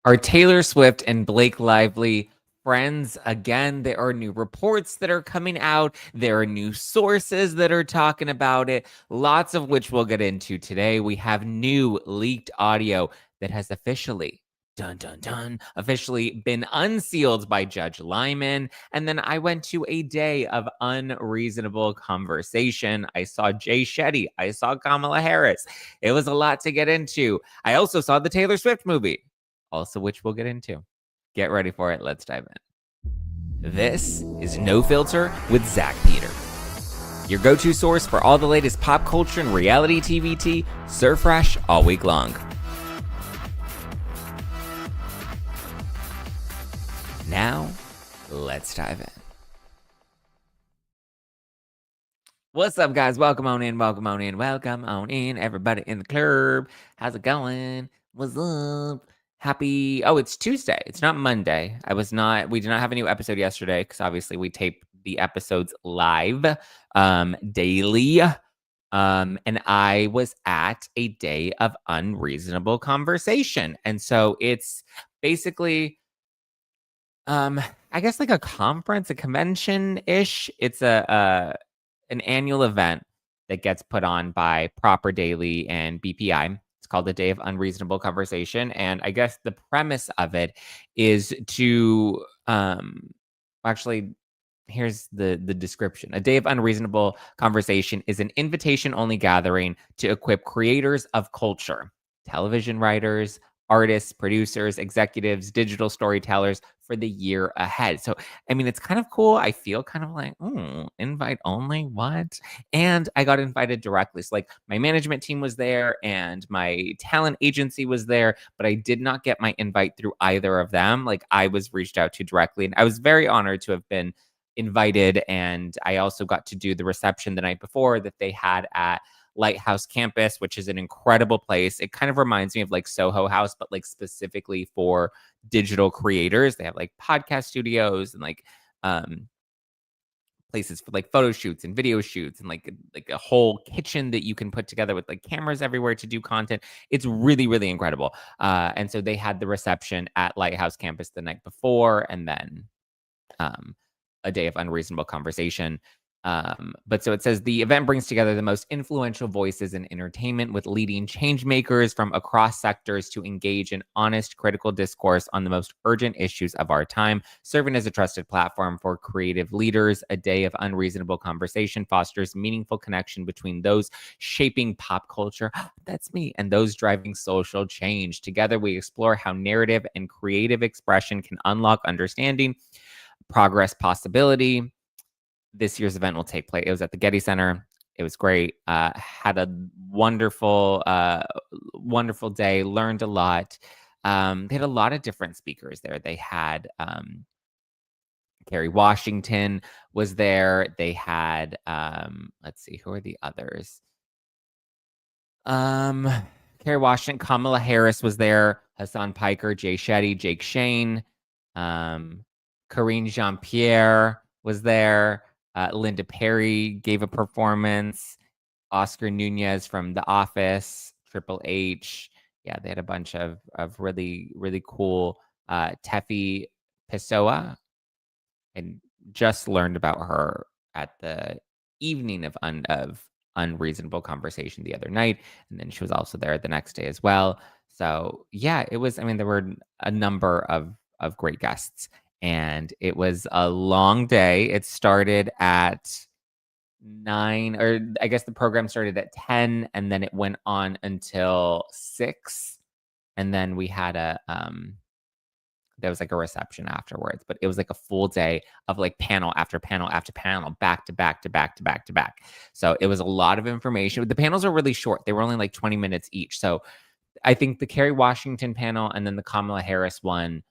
Are Taylor Swift and Blake Lively friends again? There are new reports that are coming out. There are new sources that are talking about it, lots of which we'll get into today. We have new leaked audio that has officially officially been unsealed by Judge Lyman. And then I went to a day of unreasonable conversation. I saw Shetty. I saw Kamala Harris. It was a lot to get into. I also saw the Taylor Swift movie, also which we'll get into. Get ready for it. Let's dive in. This is No Filter with Zack Peter, your go-to source for all the latest pop culture and reality TV tea, serve fresh all week long. Now, let's dive in. What's up, guys? Welcome on in, everybody in the club. How's it going? What's up? Happy, it's Tuesday. It's not Monday. We did not have a new episode yesterday because obviously we tape the episodes live daily. And I was at a day of unreasonable conversation. And so it's basically I guess like a conference, a convention-ish. It's an annual event that gets put on by Proper Daily and BPI. It's called the Day of Unreasonable Conversation. And I guess the premise of it is to actually, here's the description. A Day of Unreasonable Conversation is an invitation-only gathering to equip creators of culture, television writers, artists, producers, executives, digital storytellers for the year ahead. So, I mean, it's kind of cool. I feel kind of like, invite only, what? And I got invited directly. So, like, my management team was there and my talent agency was there, but I did not get my invite through either of them. Like, I was reached out to directly, and I was very honored to have been invited. And I also got to do the reception the night before that they had at Lighthouse Campus, which is an incredible place. It kind of reminds me of like Soho House, but like specifically for digital creators. They have like podcast studios and like places for like photo shoots and video shoots and like a whole kitchen that you can put together with like cameras everywhere to do content. It's really, really incredible. And so they had the reception at Lighthouse Campus the night before, and then a Day of Unreasonable Conversation. But so it says the event brings together the most influential voices in entertainment with leading change makers from across sectors to engage in honest, critical discourse on the most urgent issues of our time, serving as a trusted platform for creative leaders. A Day of Unreasonable Conversation fosters meaningful connection between those shaping pop culture, that's me, and those driving social change. Together, we explore how narrative and creative expression can unlock understanding, progress, possibility. This year's event will take place. It was at the Getty Center. It was great. Had a wonderful, wonderful day. Learned a lot. They had a lot of different speakers there. They had Kerry Washington was there. They had let's see, who are the others? Kerry Washington, Kamala Harris was there. Hasan Piker, Shetty, Jake Shane, Karine Jean-Pierre was there. Linda Perry gave a performance. Oscar Nunez from The Office, Triple H. Yeah, they had a bunch of really, really cool. Tefi Pessoa. And just learned about her at the evening of Unreasonable Conversation the other night. And then she was also there the next day as well. So yeah, it was, I mean, there were a number of great guests. And it was a long day. It started at 9, or I guess the program started at 10, and then it went on until 6. And then we had there was like a reception afterwards, but it was like a full day of like panel after panel after panel, back to back to back to back to back. So it was a lot of information. The panels are really short. They were only like 20 minutes each. So I think the Kerry Washington panel and then the Kamala Harris one,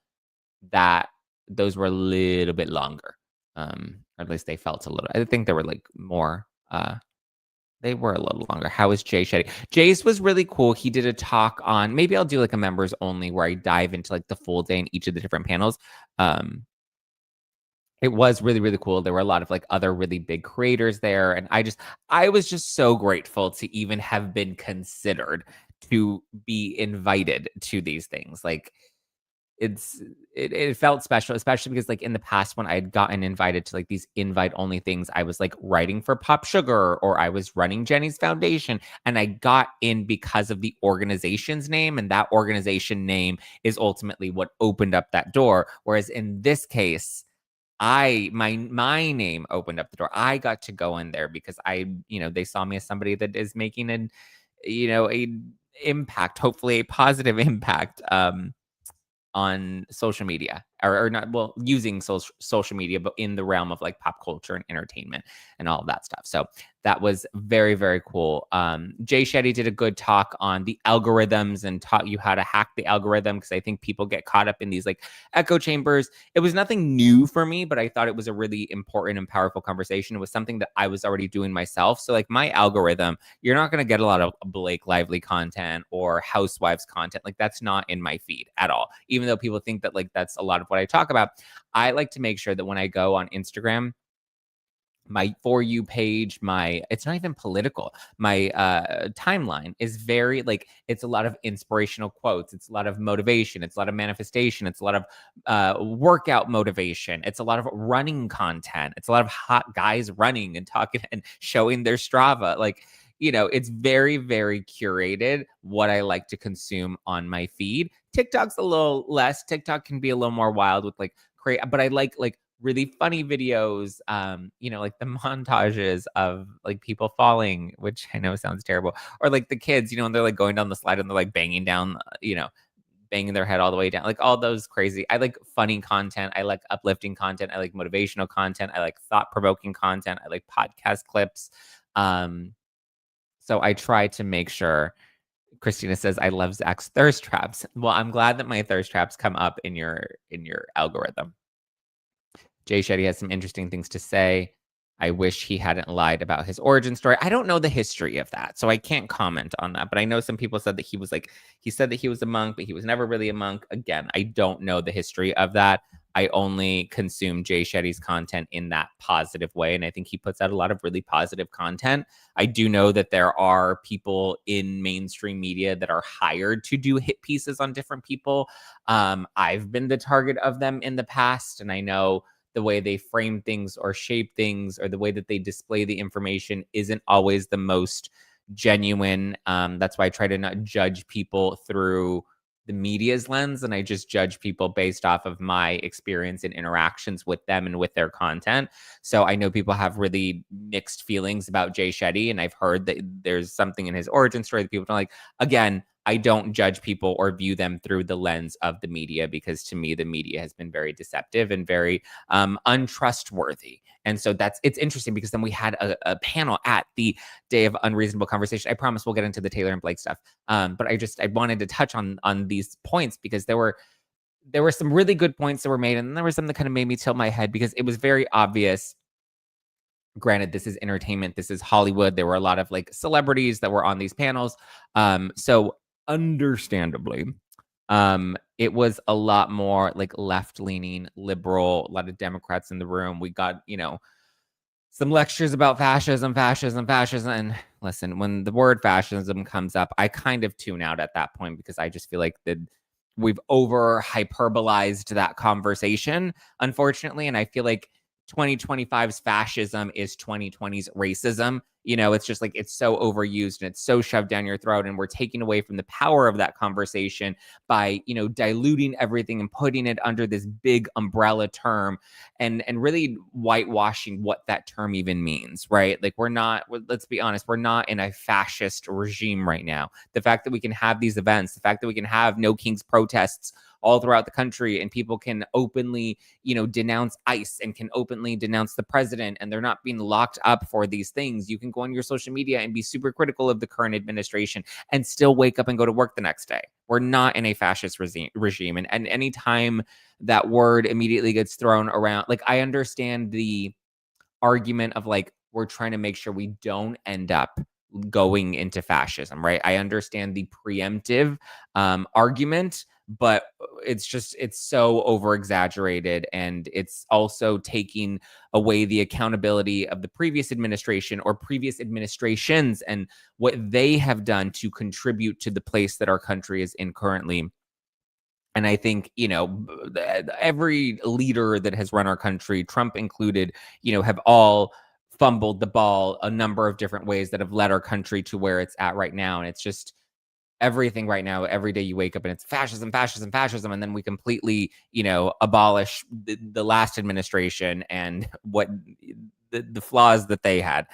those were a little bit longer. Or at least they felt a little. I think they were like more. They were a little longer. How was Jay Shetty? Jay's was really cool. He did a talk on, maybe I'll do like a members only where I dive into like the full day in each of the different panels. It was really, really cool. There were a lot of like other really big creators there. And I was just so grateful to even have been considered to be invited to these things. Like, it felt special, especially because like in the past when I had gotten invited to like these invite only things, I was like writing for Pop Sugar or I was running Jenny's Foundation, and I got in because of the organization's name, and that organization name is ultimately what opened up that door. Whereas in this case, my name opened up the door. I got to go in there because they saw me as somebody that is making a impact, hopefully a positive impact, on social media, or not, well, using social media, but in the realm of like pop culture and entertainment and all of that stuff. So that was very, very cool. Jay Shetty did a good talk on the algorithms and taught you how to hack the algorithm, because I think people get caught up in these like echo chambers. It was nothing new for me, but I thought it was a really important and powerful conversation. It was something that I was already doing myself. So like my algorithm, you're not going to get a lot of Blake Lively content or Housewives content. Like that's not in my feed at all. Even though people think that like that's a lot of what I talk about, I like to make sure that when I go on Instagram, my For You page, it's not even political. My timeline is very like, it's a lot of inspirational quotes. It's a lot of motivation. It's a lot of manifestation. It's a lot of workout motivation. It's a lot of running content. It's a lot of hot guys running and talking and showing their Strava. Like, it's very, very curated what I like to consume on my feed. TikTok's a little less. TikTok can be a little more wild with like but I like really funny videos, like the montages of like people falling, which I know sounds terrible, or like the kids, and they're like going down the slide and they're like banging down, banging their head all the way down, like all those crazy. I like funny content. I like uplifting content. I like motivational content. I like thought-provoking content. I like podcast clips. So I try to make sure. Christina says, I love Zach's thirst traps. Well, I'm glad that my thirst traps come up in your algorithm. Jay Shetty has some interesting things to say. I wish he hadn't lied about his origin story. I don't know the history of that, so I can't comment on that. But I know some people said that he said that he was a monk, but he was never really a monk. Again, I don't know the history of that. I only consume Jay Shetty's content in that positive way. And I think he puts out a lot of really positive content. I do know that there are people in mainstream media that are hired to do hit pieces on different people. I've been the target of them in the past, and I know the way they frame things or shape things or the way that they display the information isn't always the most genuine. That's why I try to not judge people through the media's lens, and I just judge people based off of my experience and interactions with them and with their content. So I know people have really mixed feelings about Jay Shetty, and I've heard that there's something in his origin story that people don't like. Again, I don't judge people or view them through the lens of the media, because to me, the media has been very deceptive and very untrustworthy. And so it's interesting, because then we had a panel at the day of Unreasonable Conversation. I promise we'll get into the Taylor and Blake stuff. But I wanted to touch on these points, because there were some really good points that were made. And then there was some that kind of made me tilt my head, because it was very obvious. Granted, this is entertainment. This is Hollywood. There were a lot of like celebrities that were on these panels. So understandably, it was a lot more like left-leaning, liberal, a lot of Democrats in the room. We got, some lectures about fascism. And listen, when the word fascism comes up, I kind of tune out at that point, because I just feel like we've over hyperbolized that conversation, unfortunately. And I feel like 2025's fascism is 2020's racism. It's just like, it's so overused and it's so shoved down your throat, and we're taking away from the power of that conversation by, diluting everything and putting it under this big umbrella term, and really whitewashing what that term even means, right? Like, let's be honest, we're not in a fascist regime right now. The fact that we can have these events, the fact that we can have No Kings protests all throughout the country, and people can openly, denounce ICE and can openly denounce the president, and they're not being locked up for these things. You can go on your social media and be super critical of the current administration and still wake up and go to work the next day. We're not in a fascist regime. And any time that word immediately gets thrown around, like, I understand the argument of like, we're trying to make sure we don't end up going into fascism, right? I understand the preemptive argument, but it's so over exaggerated, and it's also taking away the accountability of the previous administration or previous administrations and what they have done to contribute to the place that our country is in currently. And I think, every leader that has run our country, Trump included, have all fumbled the ball a number of different ways that have led our country to where it's at right now. And it's just everything right now. Every day you wake up and it's fascism, fascism, fascism. And then we completely, abolish the last administration and what the flaws that they had.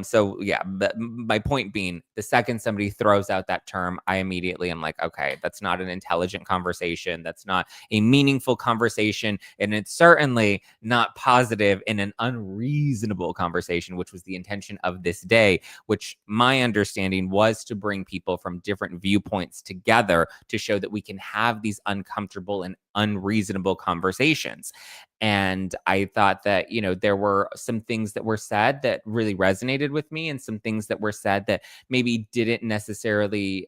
So yeah, but my point being, the second somebody throws out that term, I immediately am like, okay, that's not an intelligent conversation. That's not a meaningful conversation. And it's certainly not positive in an unreasonable conversation, which was the intention of this day, which my understanding was to bring people from different viewpoints together to show that we can have these uncomfortable and unreasonable conversations. And I thought that, there were some things that were said that really resonated with me, and some things that were said that maybe didn't necessarily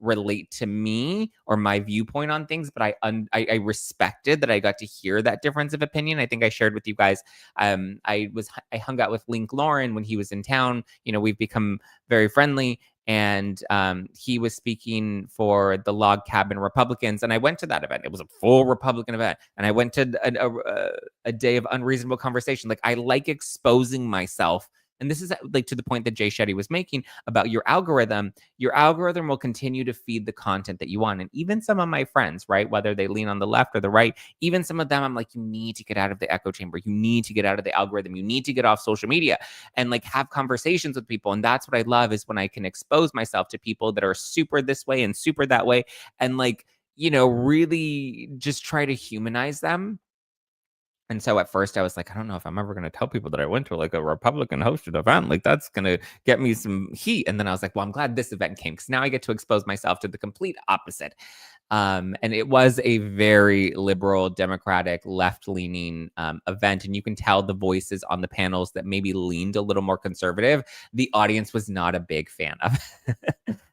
relate to me or my viewpoint on things. But I respected that I got to hear that difference of opinion. I think I shared with you guys. I hung out with Link Lauren when he was in town. We've become very friendly. And he was speaking for the Log Cabin Republicans, and I went to that event. It was a full Republican event, and I went to a day of unreasonable conversation. Like, I like exposing myself. And this is like to the point that Jay Shetty was making about your algorithm. Your algorithm will continue to feed the content that you want. And even some of my friends, right, whether they lean on the left or the right, even some of them, I'm like, you need to get out of the echo chamber. You need to get out of the algorithm. You need to get off social media and like have conversations with people. And that's what I love, is when I can expose myself to people that are super this way and super that way, and like, really just try to humanize them. And so at first I was like, I don't know if I'm ever going to tell people that I went to like a Republican hosted event. Like, that's going to get me some heat. And then I was like, well, I'm glad this event came, because now I get to expose myself to the complete opposite. And it was a very liberal, democratic, left-leaning event. And you can tell the voices on the panels that maybe leaned a little more conservative, the audience was not a big fan of.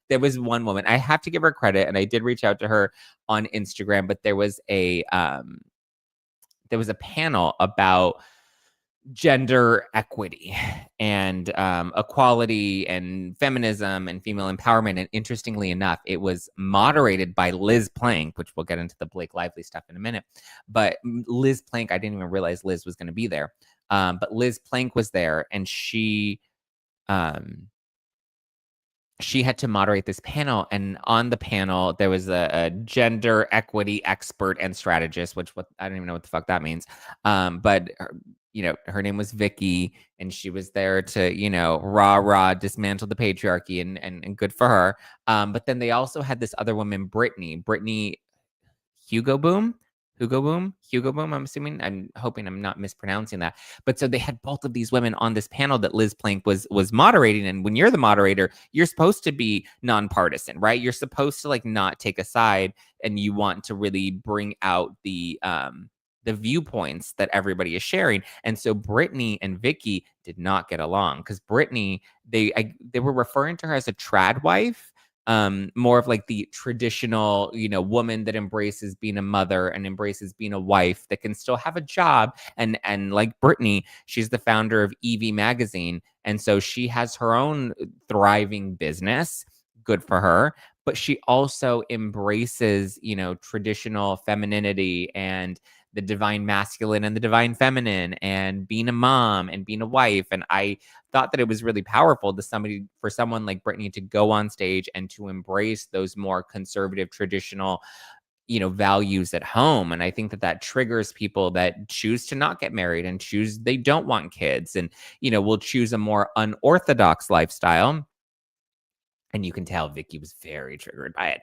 There was one woman, I have to give her credit, and I did reach out to her on Instagram, but there was a panel about gender equity and equality and feminism and female empowerment. And interestingly enough, it was moderated by Liz Plank, which we'll get into the Blake Lively stuff in a minute. But Liz Plank, I didn't even realize Liz was going to be there. But Liz Plank was there, and she had to moderate this panel. And on the panel, there was a gender equity expert and strategist, what I don't even know what the fuck that means. But her name was Vicky, and she was there to, rah dismantle the patriarchy, and good for her. But then they also had this other woman, Brittany Hugo Boom. I'm assuming. I'm hoping I'm not mispronouncing that. But so they had both of these women on this panel that Liz Plank was moderating. And when you're the moderator, you're supposed to be nonpartisan, right? You're supposed to like not take a side, and you want to really bring out the viewpoints that everybody is sharing. And so Brittany and Vicky did not get along, because Brittany, they were referring to her as a trad wife. More of like the traditional, woman that embraces being a mother and embraces being a wife that can still have a job. And like Brittany, she's the founder of EV Magazine. And so she has her own thriving business. Good for her. But she also embraces, traditional femininity and the divine masculine and the divine feminine, and being a mom and being a wife. And I thought that it was really powerful for someone like Brittany to go on stage and to embrace those more conservative, traditional, values at home. And I think that triggers people that choose to not get married and they don't want kids, and, will choose a more unorthodox lifestyle. And you can tell Vicky was very triggered by it.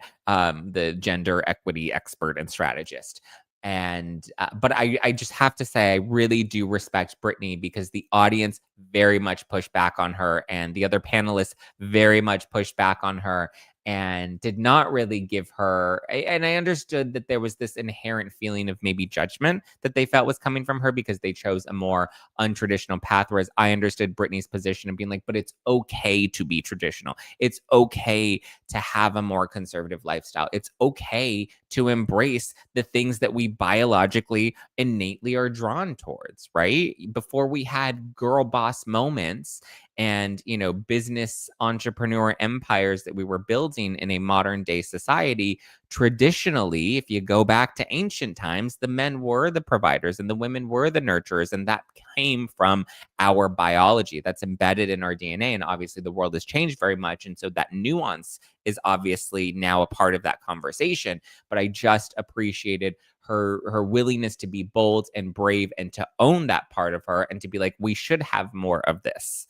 The gender equity expert and strategist. And but I just have to say, I really do respect Brittany, because the audience very much pushed back on her, and the other panelists very much pushed back on her, and did not really give her. And I understood that there was this inherent feeling of maybe judgment that they felt was coming from her, because they chose a more untraditional path. Whereas I understood Brittany's position of being like, but it's okay to be traditional. It's okay to have a more conservative lifestyle. It's okay to embrace the things that we biologically innately are drawn towards, right? Before we had girl boss moments and, business entrepreneur empires that we were building in a modern day society. Traditionally, if you go back to ancient times, the men were the providers and the women were the nurturers, and that came from our biology. That's embedded in our DNA, and obviously the world has changed very much, and so that nuance is obviously now a part of that conversation. But I just appreciated her willingness to be bold and brave and to own that part of her, and to be like, we should have more of this.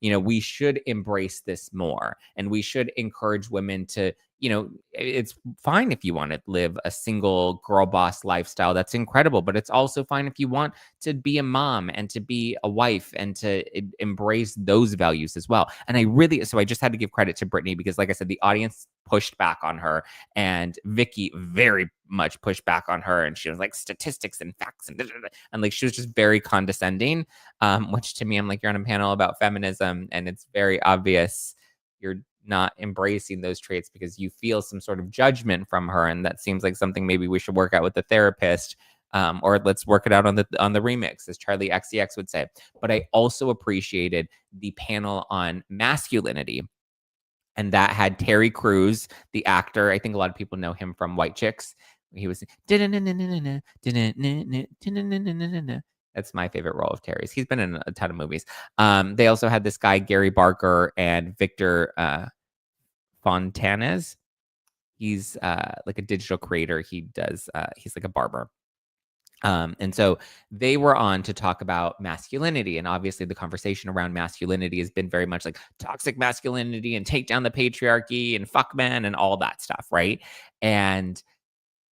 We should embrace this more, and we should encourage women to, it's fine if you want to live a single girl boss lifestyle. That's incredible. But it's also fine if you want to be a mom and to be a wife and to embrace those values as well. And I just had to give credit to Brittany because, like I said, the audience pushed back on her, and Vicky very much pushed back on her. And she was like, statistics and facts and like, she was just very condescending, which to me, I'm like, you're on a panel about feminism, and it's very obvious you're not embracing those traits because you feel some sort of judgment from her. And that seems like something maybe we should work out with the therapist, or let's work it out on the remix, as Charlie XCX would say. But I also appreciated the panel on masculinity. And that had Terry Crews, the actor. I think a lot of people know him from White Chicks. He was, that's my favorite role of Terry's. He's been in a ton of movies. They also had this guy, Gary Barker, and Victor Fontanez. He's like a digital creator. He's like a barber. And so they were on to talk about masculinity. And obviously the conversation around masculinity has been very much like toxic masculinity and take down the patriarchy and fuck men and all that stuff, right? And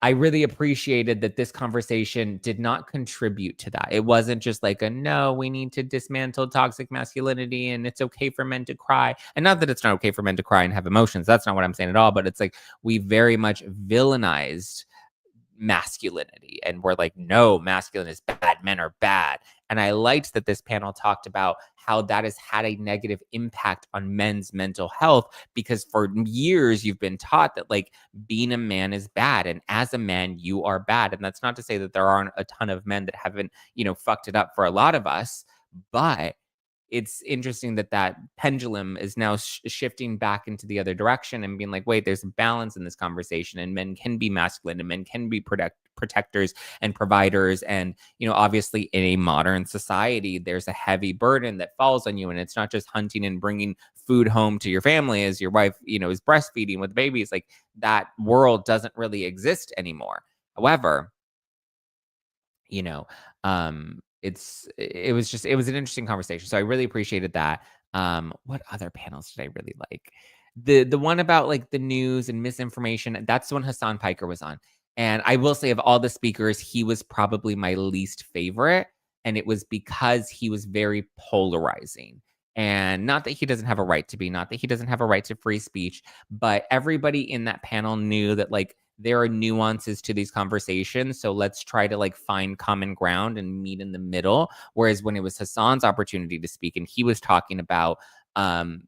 I really appreciated that this conversation did not contribute to that. It wasn't just like no, we need to dismantle toxic masculinity and it's okay for men to cry. And not that it's not okay for men to cry and have emotions. That's not what I'm saying at all. But it's like we very much villainized masculinity, and we're like, no, masculine is bad, men are bad. And I liked that this panel talked about how that has had a negative impact on men's mental health, because for years you've been taught that like being a man is bad, and as a man you are bad. And that's not to say that there aren't a ton of men that haven't, fucked it up for a lot of us, but it's interesting that that pendulum is now shifting back into the other direction and being like, wait, there's a balance in this conversation, and men can be masculine and men can be protectors and providers. And, obviously in a modern society, there's a heavy burden that falls on you. And it's not just hunting and bringing food home to your family as your wife, is breastfeeding with babies. Like that world doesn't really exist anymore. However, it was an interesting conversation. So I really appreciated that. What other panels did I really like? The one about like the news and misinformation, that's the one Hasan Piker was on. And I will say, of all the speakers, he was probably my least favorite. And it was because he was very polarizing. And not that he doesn't have a right to be, not that he doesn't have a right to free speech, but everybody in that panel knew that like there are nuances to these conversations. So let's try to like find common ground and meet in the middle. Whereas when it was Hasan's opportunity to speak and he was talking about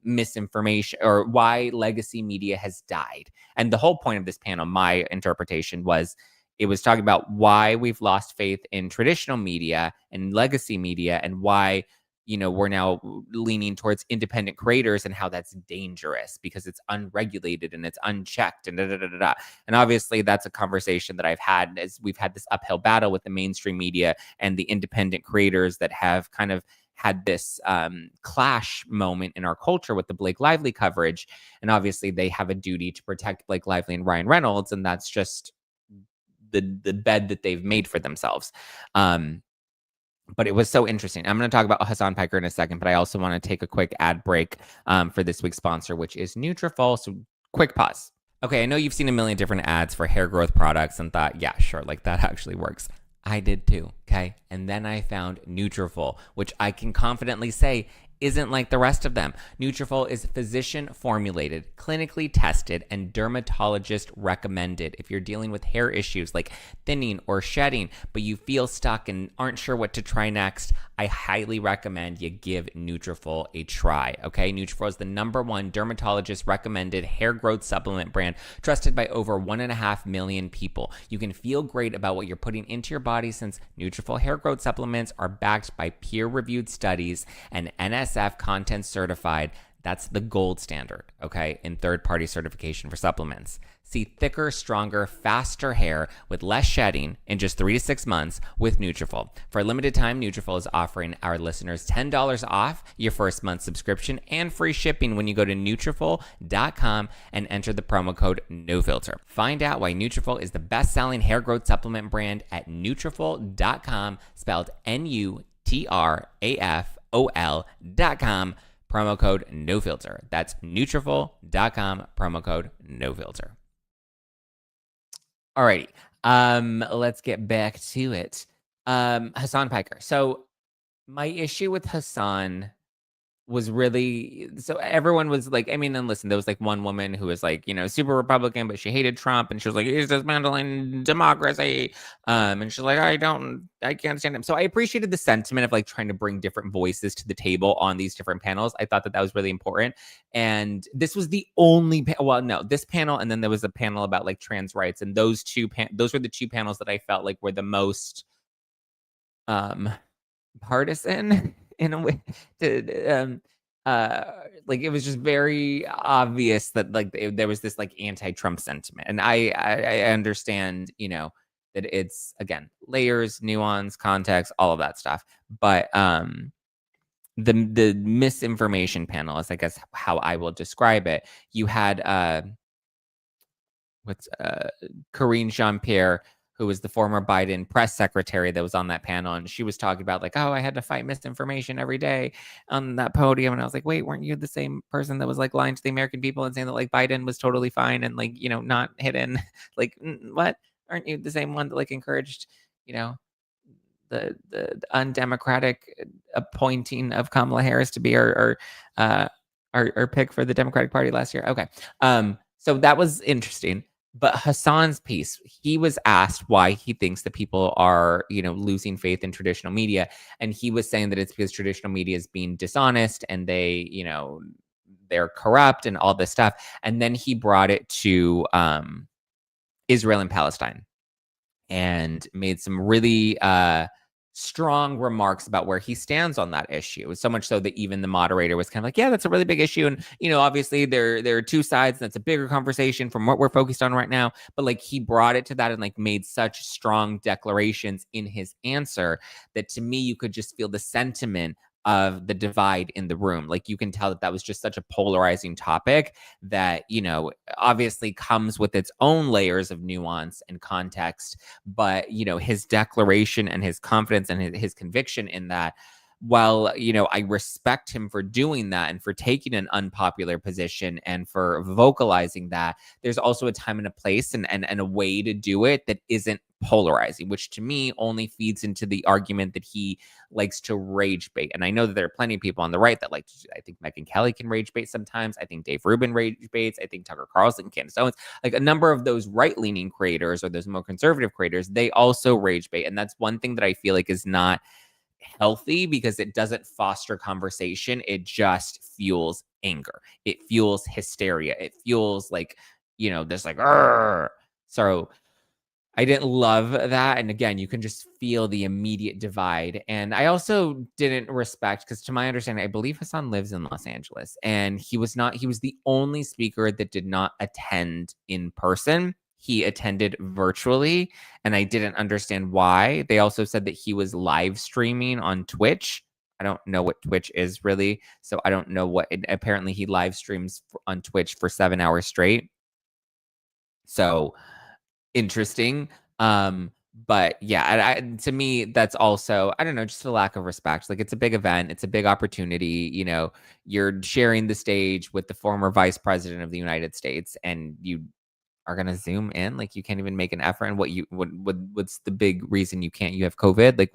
misinformation or why legacy media has died. And the whole point of this panel, my interpretation was, it was talking about why we've lost faith in traditional media and legacy media, and why we're now leaning towards independent creators, and how that's dangerous because it's unregulated and it's unchecked and And obviously that's a conversation that I've had as we've had this uphill battle with the mainstream media and the independent creators that have kind of had this clash moment in our culture with the Blake Lively coverage. And obviously they have a duty to protect Blake Lively and Ryan Reynolds. And that's just the bed that they've made for themselves. But it was so interesting. I'm going to talk about Hasan Piker in a second, but I also want to take a quick ad break for this week's sponsor, which is Nutrafol. So quick pause. Okay, I know you've seen a million different ads for hair growth products and thought, yeah, sure, like that actually works. I did too, okay? And then I found Nutrafol, which I can confidently say isn't like the rest of them. Nutrafol is physician formulated, clinically tested, and dermatologist recommended. If you're dealing with hair issues like thinning or shedding, but you feel stuck and aren't sure what to try next, I highly recommend you give Nutrafol a try, okay? Nutrafol is the #1 dermatologist recommended hair growth supplement brand, trusted by over 1.5 million people. You can feel great about what you're putting into your body since Nutrafol hair growth supplements are backed by peer-reviewed studies and NS NSF Content Certified. That's the gold standard, okay, in third-party certification for supplements. See thicker, stronger, faster hair with less shedding in just 3 to 6 months with Nutrafol. For a limited time, Nutrafol is offering our listeners $10 off your first month subscription and free shipping when you go to Nutrafol.com and enter the promo code NOFILTER. Find out why Nutrafol is the best-selling hair growth supplement brand at Nutrafol.com, spelled Nutrafol.com. Promo code NOFILTER. That's Nutrafol.com, promo code NOFILTER. Alrighty. Let's get back to it. Hasan Piker. So my issue with Hasan was really, so everyone was like, I mean, and listen, there was like one woman who was like, super Republican, but she hated Trump, and she was like, he's dismantling democracy. And she's like, I can't stand him. So I appreciated the sentiment of like trying to bring different voices to the table on these different panels. I thought that was really important. And this was the only, this panel, and then there was a panel about like trans rights, and those were the two panels that I felt like were the most partisan in a way. Like it was just very obvious that like there was this like anti-Trump sentiment, and I understand that it's, again, layers, nuance, context, all of that stuff, but the misinformation panel is, I guess, how I will describe it. You had Karine Jean-Pierre, who was the former Biden press secretary that was on that panel. And she was talking about like, oh, I had to fight misinformation every day on that podium. And I was like, wait, weren't you the same person that was like lying to the American people and saying that like Biden was totally fine and like, not hidden? Like, what? Aren't you the same one that like encouraged, the undemocratic appointing of Kamala Harris to be our pick for the Democratic Party last year? Okay. So that was interesting. But Hasan's piece, he was asked why he thinks that people are, losing faith in traditional media. And he was saying that it's because traditional media is being dishonest and they, they're corrupt and all this stuff. And then he brought it to Israel and Palestine and made some really strong remarks about where he stands on that issue. So much so that even the moderator was kind of like, yeah, that's a really big issue. And, obviously there are two sides. And that's a bigger conversation from what we're focused on right now. But like he brought it to that and like made such strong declarations in his answer that to me, you could just feel the sentiment of the divide in the room. Like you can tell that was just such a polarizing topic that, obviously comes with its own layers of nuance and context. But, his declaration and his confidence and his conviction in that, while, I respect him for doing that and for taking an unpopular position and for vocalizing that, there's also a time and a place and a way to do it that isn't polarizing, which to me only feeds into the argument that he likes to rage bait. And I know that there are plenty of people on the right that like to do that. I think Megyn Kelly can rage bait sometimes. I think Dave Rubin rage baits. I think Tucker Carlson, Candace Owens, like a number of those right-leaning creators or those more conservative creators, they also rage bait. And that's one thing that I feel like is not healthy because it doesn't foster conversation. It just fuels anger. It fuels hysteria. It fuels like, this like, Arr! So I didn't love that. And again, you can just feel the immediate divide. And I also didn't respect, because to my understanding, I believe Hasan lives in Los Angeles, and he was the only speaker that did not attend in person. He attended virtually, and I didn't understand why. They also said that he was live streaming on Twitch. I don't know what Twitch is really, so I don't know what. Apparently, he live streams on Twitch for 7 hours straight. So interesting. But yeah, to me, that's also, I don't know, just a lack of respect. Like, it's a big event. It's a big opportunity. You're sharing the stage with the former vice president of the United States, and you are going to zoom in. Like, you can't even make an effort. And what's the big reason you can't? You have COVID. Like,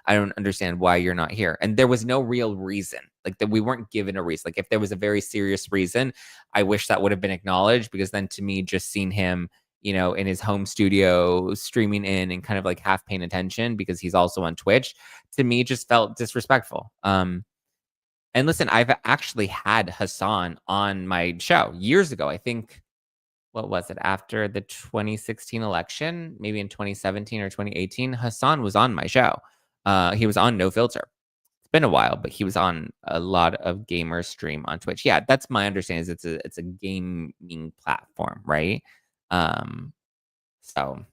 I don't understand why you're not here. And there was no real reason, like, that we weren't given a reason. Like, if there was a very serious reason, I wish that would have been acknowledged, because then to me, just seeing him, in his home studio streaming in and kind of like half paying attention because he's also on Twitch, to me just felt disrespectful. And listen, I've actually had Hasan on my show years ago. I think, what was it, after the 2016 election, maybe in 2017 or 2018, Hasan was on my show. He was on No Filter. been a while, but he was on a lot of gamer stream on Twitch. Yeah, that's my understanding is it's a gaming platform, right? So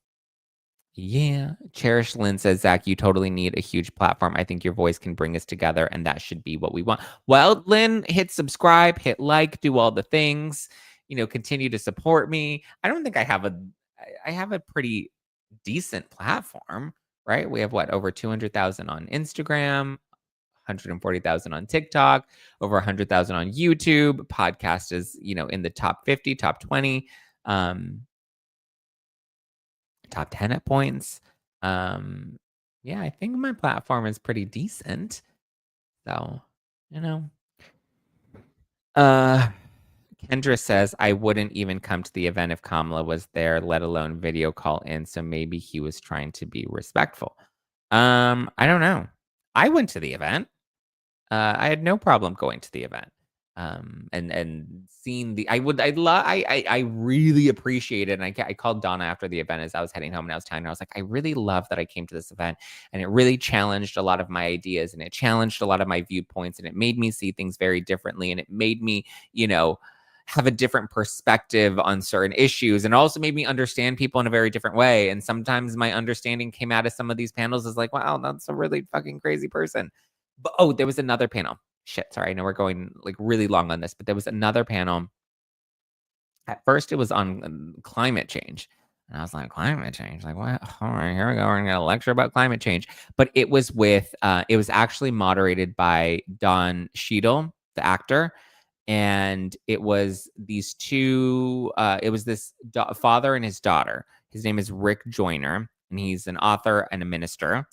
yeah. Cherish Lynn says, Zach, you totally need a huge platform. I think your voice can bring us together, and that should be what we want. Well, Lynn, hit subscribe, hit like, do all the things, continue to support me. I don't think I have a pretty decent platform, right? We have what, over 200,000 on Instagram, 140,000 on TikTok, over 100,000 on YouTube. Podcast is, in the top 50, top 20. Top 10 at points. Um, yeah, I think my platform is pretty decent. So, you know. Uh Kendra says I wouldn't even come to the event if Kamala was there, let alone video call in. So maybe he was trying to be respectful. I don't know. I went to the event. I had no problem going to the event. And seeing the I really appreciated, and I called Donna after the event as I was heading home, and I was telling her, I was like, I really love that I came to this event, and it really challenged a lot of my ideas, and it challenged a lot of my viewpoints, and it made me see things very differently, and it made me, have a different perspective on certain issues, and also made me understand people in a very different way. And sometimes my understanding came out of some of these panels as like, wow, that's a really fucking crazy person. But there was another panel. Shit, sorry. I know we're going like really long on this, but there was another panel. At first, it was on climate change. And I was like, climate change? Like, what? All right, here we go. We're going to lecture about climate change. But it was it was actually moderated by Don Cheadle, the actor. And it was these two, it was this father and his daughter. His name is Rick Joyner, and he's an author and a minister,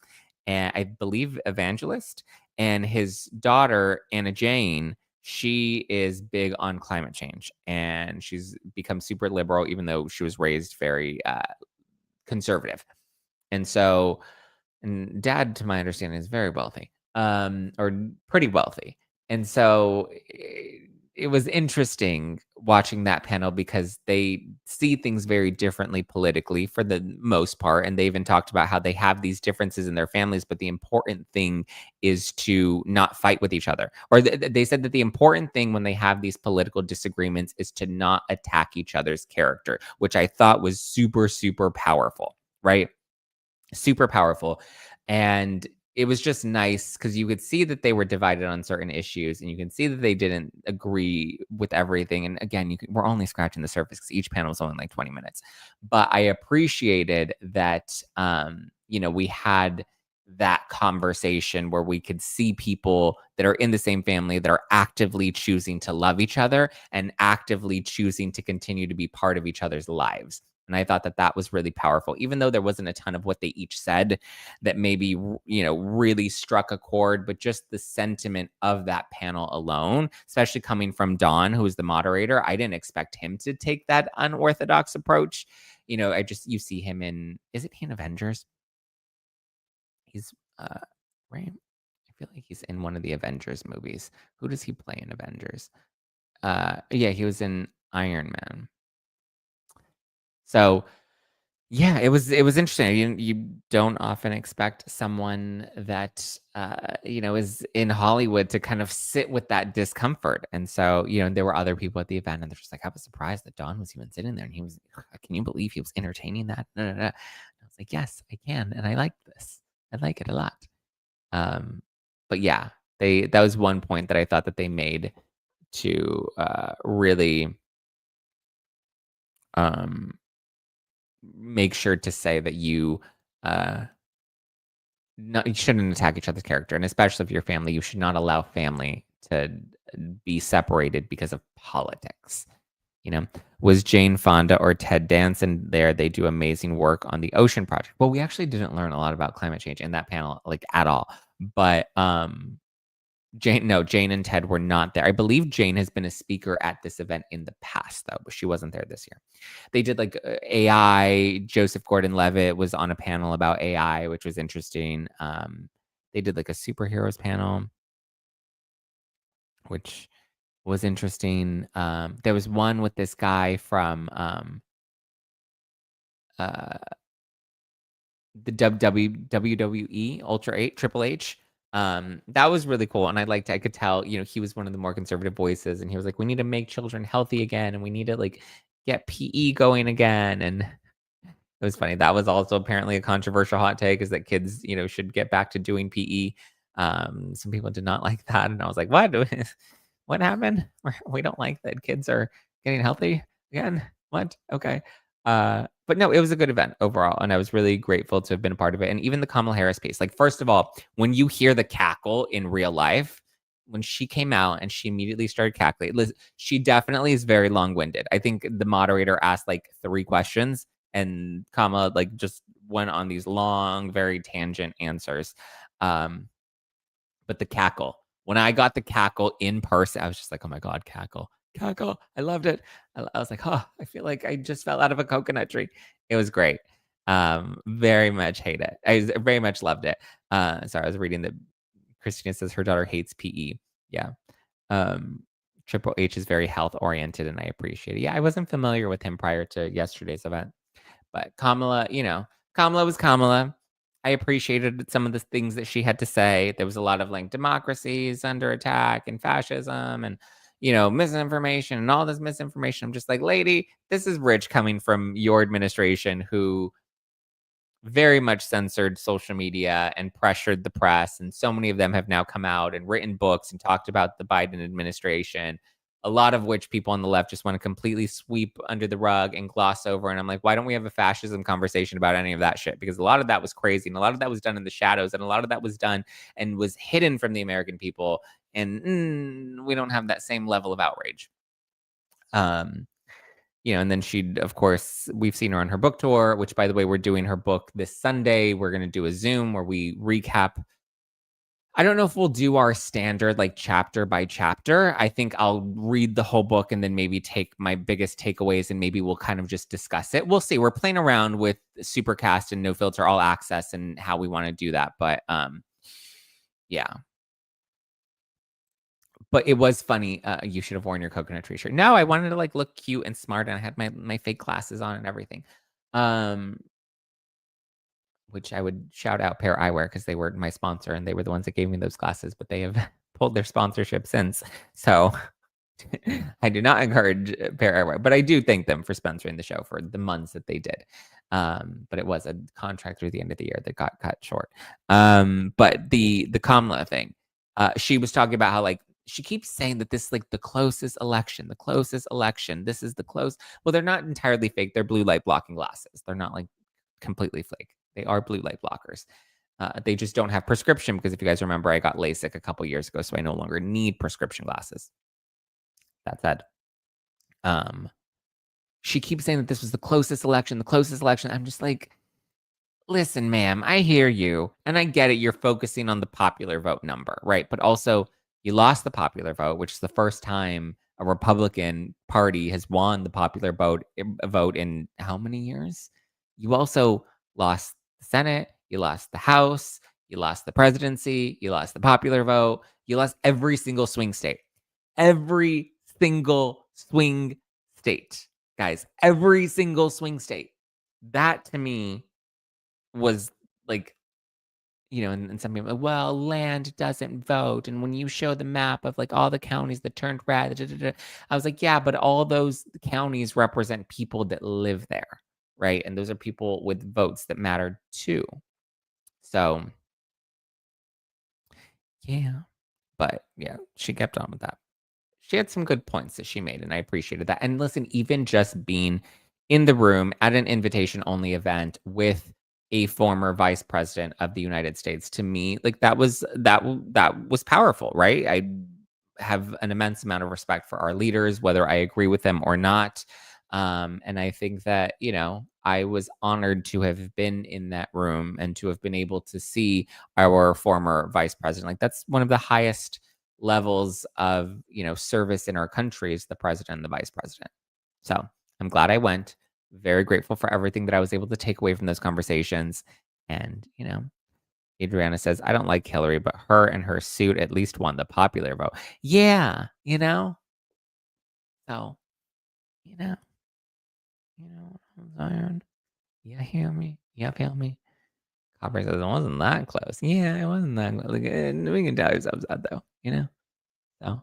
and I believe evangelist. And his daughter, Anna Jane, she is big on climate change, and she's become super liberal, even though she was raised very conservative. And so, and dad, to my understanding, is very wealthy, or pretty wealthy. And so it was interesting watching that panel because they see things very differently politically for the most part. And they even talked about how they have these differences in their families, but the important thing is to not fight with each other. Or they said that the important thing when they have these political disagreements is to not attack each other's character, which I thought was super, super powerful, right? Super powerful. And it was just nice because you could see that they were divided on certain issues, and you can see that they didn't agree with everything. And again, we're only scratching the surface because each panel was only like 20 minutes. But I appreciated that, we had that conversation where we could see people that are in the same family that are actively choosing to love each other and actively choosing to continue to be part of each other's lives. And I thought that that was really powerful, even though there wasn't a ton of what they each said that maybe, really struck a chord, but just the sentiment of that panel alone, especially coming from Don, who is the moderator, I didn't expect him to take that unorthodox approach. You see him is it in Avengers? He's, right? I feel like he's in one of the Avengers movies. Who does he play in Avengers? Yeah, he was in Iron Man. So, yeah, it was interesting. You don't often expect someone that is in Hollywood to kind of sit with that discomfort. And so, there were other people at the event, and they're just like, I was surprised that Don was even sitting there, and he was, can you believe he was entertaining that? No, no, no. I was like, yes, I can, and I like this. I like it a lot. But yeah, that was one point that I thought that they made to really um make sure to say that uh you shouldn't attack each other's character, and especially if you're family, you should not allow family to be separated because of politics. Was Jane Fonda or Ted Danson there? They do amazing work on the Ocean Project. Well, we actually didn't learn a lot about climate change in that panel, like at all. But Jane and Ted were not there. I believe Jane has been a speaker at this event in the past, though, but she wasn't there this year. They did like AI. Joseph Gordon-Levitt was on a panel about AI, which was interesting. They did like a superheroes panel, which was interesting. There was one with this guy from uh, the WWE Ultra 8 Triple H. That was really cool, and I could tell, he was one of the more conservative voices, and he was like, "We need to make children healthy again, and we need to, like, get PE going again," and it was funny. That was also apparently a controversial hot take is that kids, should get back to doing PE. Some people did not like that, and I was like, "What? What happened? We don't like that kids are getting healthy again? What? Okay." But no, it was a good event overall, and I was really grateful to have been a part of it. And even the Kamala Harris piece, like, first of all, when you hear the cackle in real life, when she came out and she immediately started cackling, she definitely is very long-winded. I think the moderator asked like 3 questions, and Kamala like just went on these long, very tangent answers. Um, but the cackle, when I got the cackle in person, I was just like, "Oh my god, cackle, cackle!" I loved it. I was like, "Oh, I feel like I just fell out of a coconut tree." It was great. Very much hate it. Very much loved it. Sorry, I was reading that Christina says her daughter hates PE. Yeah. Um, Triple H is very health oriented, and I appreciate it. Yeah, I wasn't familiar with him prior to yesterday's event. But Kamala, Kamala was Kamala. I appreciated some of the things that she had to say. There was a lot of like democracy is under attack and fascism and misinformation and all this misinformation. I'm just like, lady, this is rich coming from your administration who very much censored social media and pressured the press. And so many of them have now come out and written books and talked about the Biden administration, a lot of which people on the left just want to completely sweep under the rug and gloss over. And I'm like, why don't we have a fascism conversation about any of that shit? Because a lot of that was crazy and a lot of that was done in the shadows and a lot of that was done and was hidden from the American people. And we don't have that same level of outrage. Um, and then of course, we've seen her on her book tour, which by the way, we're doing her book this Sunday. We're going to do a Zoom where we recap. I don't know if we'll do our standard like chapter by chapter. I think I'll read the whole book and then maybe take my biggest takeaways and maybe we'll kind of just discuss it. We'll see. We're playing around with Supercast and No Filter All Access and how we want to do that. But yeah. But it was funny. You should have worn your coconut tree shirt. No, I wanted to like look cute and smart, and I had my fake glasses on and everything. Um, which I would shout out Pair Eyewear because they were my sponsor and they were the ones that gave me those glasses, but they have pulled their sponsorship since. So I do not encourage Pair Eyewear, but I do thank them for sponsoring the show for the months that they did. But it was a contract through the end of the year that got cut short. But the Kamala thing, she was talking about how like she keeps saying that this is like the closest election, the closest election. This is the close. Well, they're not entirely fake. They're blue light blocking glasses. They're not like completely fake. They are blue light blockers. They just don't have prescription because if you guys remember, I got LASIK a couple years ago, so I no longer need prescription glasses. That said, um, she keeps saying that this was the closest election, the closest election. I'm just like, listen, ma'am, I hear you, and I get it. You're focusing on the popular vote number, right? But also, you lost the popular vote, which is the first time a Republican Party has won the popular vote in how many years? You also lost the Senate, you lost the House, you lost the presidency, you lost the popular vote, you lost every single swing state. Every single swing state, guys, every single swing state. That to me was like, and some people, well, land doesn't vote. And when you show the map of like all the counties that turned red, da, da, da, I was like, yeah, but all those counties represent people that live there, right? And those are people with votes that matter too. So, yeah. But yeah, she kept on with that. She had some good points that she made, and I appreciated that. And listen, even just being in the room at an invitation only event with a former vice president of the United States, to me, like that was powerful, right? I have an immense amount of respect for our leaders, whether I agree with them or not. And I think that, I was honored to have been in that room and to have been able to see our former vice president. Like that's one of the highest levels of, service in our country is the president and the vice president. So I'm glad I went. Very grateful for everything that I was able to take away from those conversations. And, Adriana says, I don't like Hillary, but her and her suit at least won the popular vote. Yeah, So, you know, Zion. Yeah, hear me. Yeah, feel me. Copper says, it wasn't that close. Yeah, it wasn't that close. Like, we can tell he's upset, though, you know? So.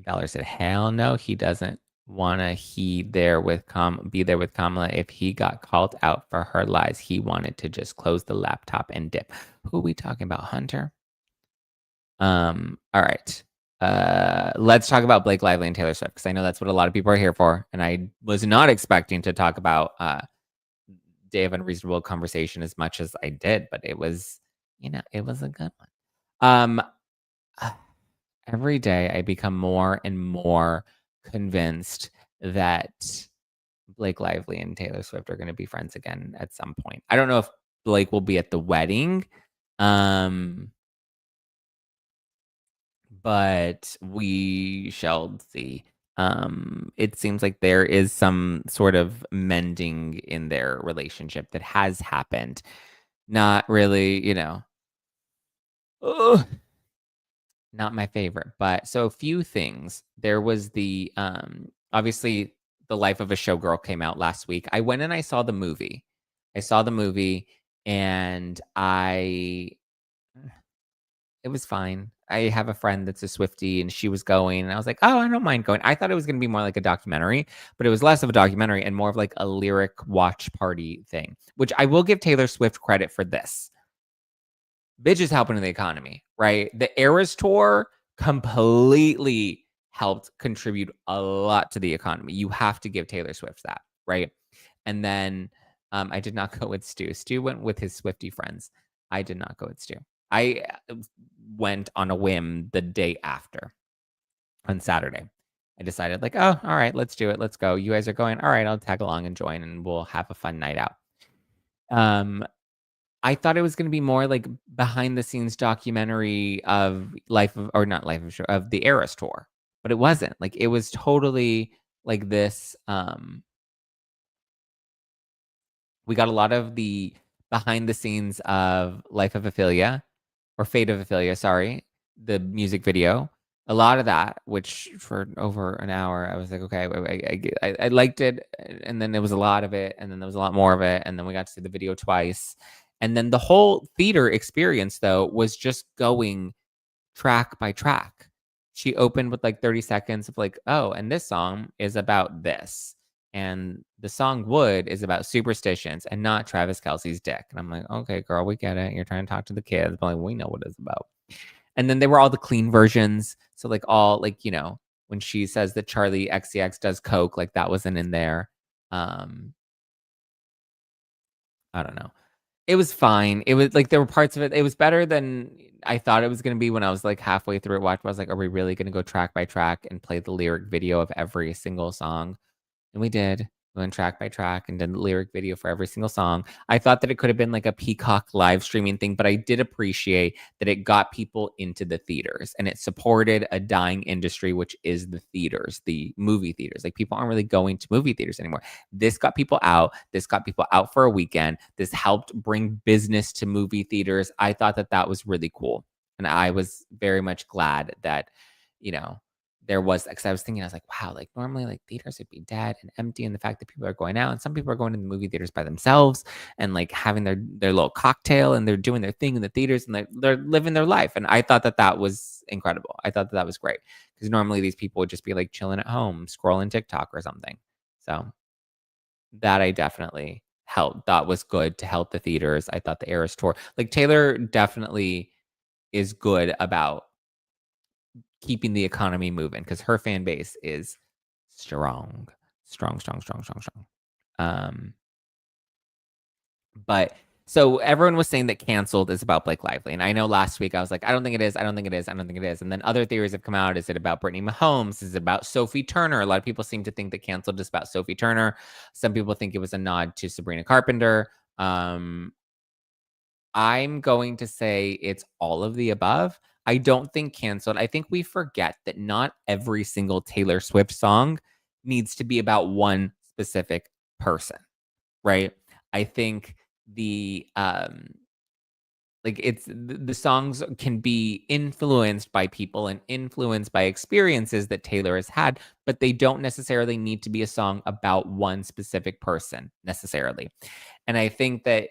Dollar said, hell no, he doesn't want to be there with Kamala. If he got called out for her lies, he wanted to just close the laptop and dip. Who are we talking about, Hunter? All right. Let's talk about Blake Lively and Taylor Swift, because I know that's what a lot of people are here for. And I was not expecting to talk about Day of Unreasonable conversation as much as I did, but it was, it was a good one. Every day I become more and more convinced that Blake Lively and Taylor Swift are going to be friends again at some point. I don't know if Blake will be at the wedding, but we shall see. It seems like there is some sort of mending in their relationship that has happened. Not really, ugh, not my favorite, but so a few things. There was the obviously The Life of a Showgirl came out last week. I went and I saw the movie. I saw the movie and it was fine. I have a friend that's a Swiftie and she was going and I was like, "Oh, I don't mind going." I thought it was going to be more like a documentary, but it was less of a documentary and more of like a lyric watch party thing, which I will give Taylor Swift credit for this. Bitch is helping the economy, right? The Eras Tour completely helped contribute a lot to the economy. You have to give Taylor Swift that, right? And then I did not go with Stu. Stu went with his Swiftie friends. I did not go with Stu. I went on a whim the day after on Saturday. I decided, like, oh, all right, let's do it. Let's go. You guys are going. All right, I'll tag along and join, and we'll have a fun night out. I thought it was going to be more like behind the scenes documentary of of the Eras Tour, but it wasn't. Like it was totally like this. We got a lot of the behind the scenes of Life of Ophelia or Fate of Ophelia, sorry, the music video. A lot of that, which for over an hour, I was like, okay, I liked it. And then there was a lot of it. And then there was a lot more of it. And then we got to see the video twice. And then the whole theater experience, though, was just going track by track. She opened with like 30 seconds of like, oh, and this song is about this. And the song Wood is about superstitions and not Travis Kelce's dick. And I'm like, okay, girl, we get it. You're trying to talk to the kids, but like, we know what it's about. And then there were all the clean versions. So like all like, when she says that Charlie XCX does coke, like that wasn't in there. I don't know. It was fine. It was like there were parts of it. It was better than I thought it was going to be when I was like halfway through it. I was like, are we really going to go track by track and play the lyric video of every single song? And we did. We went track by track and did the lyric video for every single song. I thought that it could have been like a Peacock live streaming thing, but I did appreciate that it got people into the theaters and it supported a dying industry, which is the theaters, the movie theaters. Like people aren't really going to movie theaters anymore. This got people out. This got people out for a weekend. This helped bring business to movie theaters. I thought that that was really cool. And I was very much glad that, there was, because I was thinking, I was like, wow, like normally like theaters would be dead and empty. And the fact that people are going out and some people are going to the movie theaters by themselves and like having their little cocktail and they're doing their thing in the theaters and they're living their life. And I thought that that was incredible. I thought that that was great because normally these people would just be like chilling at home, scrolling TikTok or something. So that I definitely thought was good to help the theaters. I thought the Eras Tour, like Taylor definitely is good about keeping the economy moving because her fan base is strong. Um, but so everyone was saying that Canceled is about Blake Lively. And I know last week I was like, I don't think it is. I don't think it is. I don't think it is. And then other theories have come out. Is it about Brittany Mahomes? Is it about Sophie Turner? A lot of people seem to think that Canceled is about Sophie Turner. Some people think it was a nod to Sabrina Carpenter. I'm going to say it's all of the above. I don't think Canceled. I think we forget that not every single Taylor Swift song needs to be about one specific person, right? I think the Like, it's the songs can be influenced by people and influenced by experiences that Taylor has had, but they don't necessarily need to be a song about one specific person necessarily. And I think that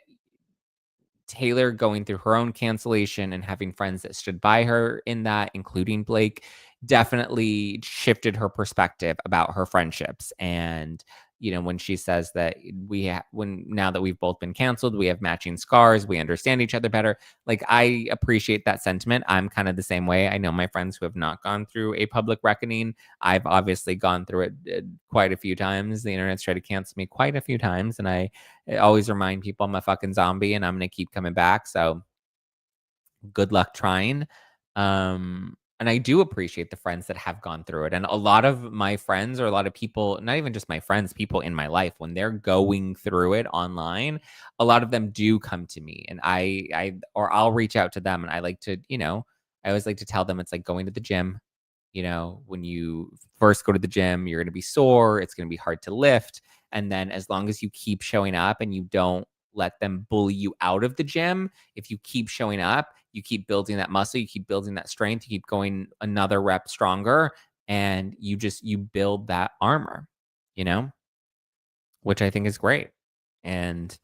Taylor going through her own cancellation and having friends that stood by her in that, including Blake, definitely shifted her perspective about her friendships. And, when she says that when now that we've both been canceled, we have matching scars, we understand each other better. Like, I appreciate that sentiment. I'm kind of the same way. I know my friends who have not gone through a public reckoning. I've obviously gone through it quite a few times. The internet's tried to cancel me quite a few times, and I always remind people I'm a fucking zombie and I'm gonna keep coming back. So good luck trying. And I do appreciate the friends that have gone through it. And a lot of my friends, or a lot of people, not even just my friends, people in my life, when they're going through it online, a lot of them do come to me, and or I'll reach out to them, and I like to, I always like to tell them it's like going to the gym. When you first go to the gym, you're going to be sore. It's going to be hard to lift. And then as long as you keep showing up and you don't let them bully you out of the gym, if you keep showing up, you keep building that muscle, you keep building that strength, you keep going another rep stronger, and you build that armor, you know, which I think is great. And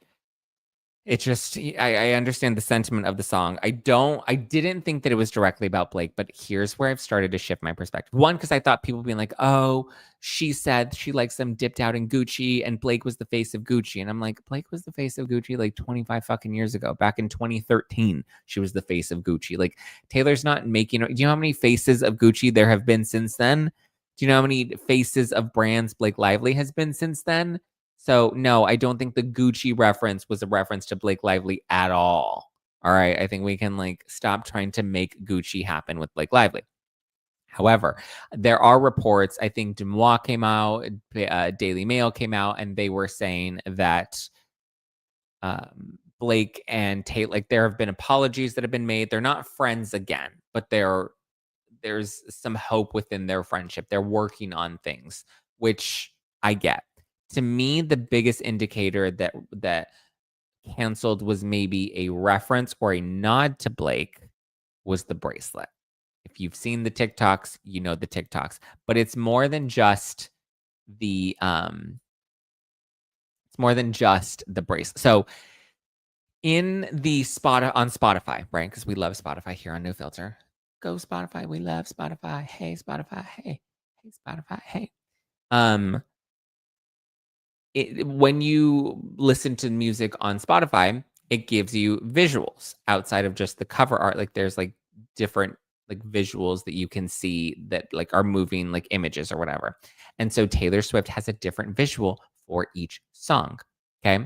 it just I understand the sentiment of the song. I didn't think that it was directly about Blake, but here's where I've started to shift my perspective. One, because I thought people being like, "Oh, she said she likes them dipped out in Gucci, and Blake was the face of Gucci." And I'm like, Blake was the face of Gucci like 25 fucking years ago. Back in 2013, she was the face of Gucci. Like, Taylor's not making. Do you know how many faces of Gucci there have been since then? Do you know how many faces of brands Blake Lively has been since then? So, no, I don't think the Gucci reference was a reference to Blake Lively at all. All right, I think we can, stop trying to make Gucci happen with Blake Lively. However, there are reports, I think Demois came out, Daily Mail came out, and they were saying that, Blake and Tate, like, there have been apologies that have been made. They're not friends again, but there's some hope within their friendship. They're working on things, which I get. To me, the biggest indicator that canceled was maybe a reference or a nod to Blake was the bracelet. If you've seen the TikToks, you know the TikToks. But it's more than just the bracelet. So in the spot on Spotify, right? Because we love Spotify here on No Filter. Go Spotify. We love Spotify. Hey, Spotify. Hey. Hey, Spotify. Hey. When you listen to music on Spotify, it gives you visuals outside of just the cover art. Like, there's like different like visuals that you can see that like are moving, like images or whatever. And so Taylor Swift has a different visual for each song. Okay.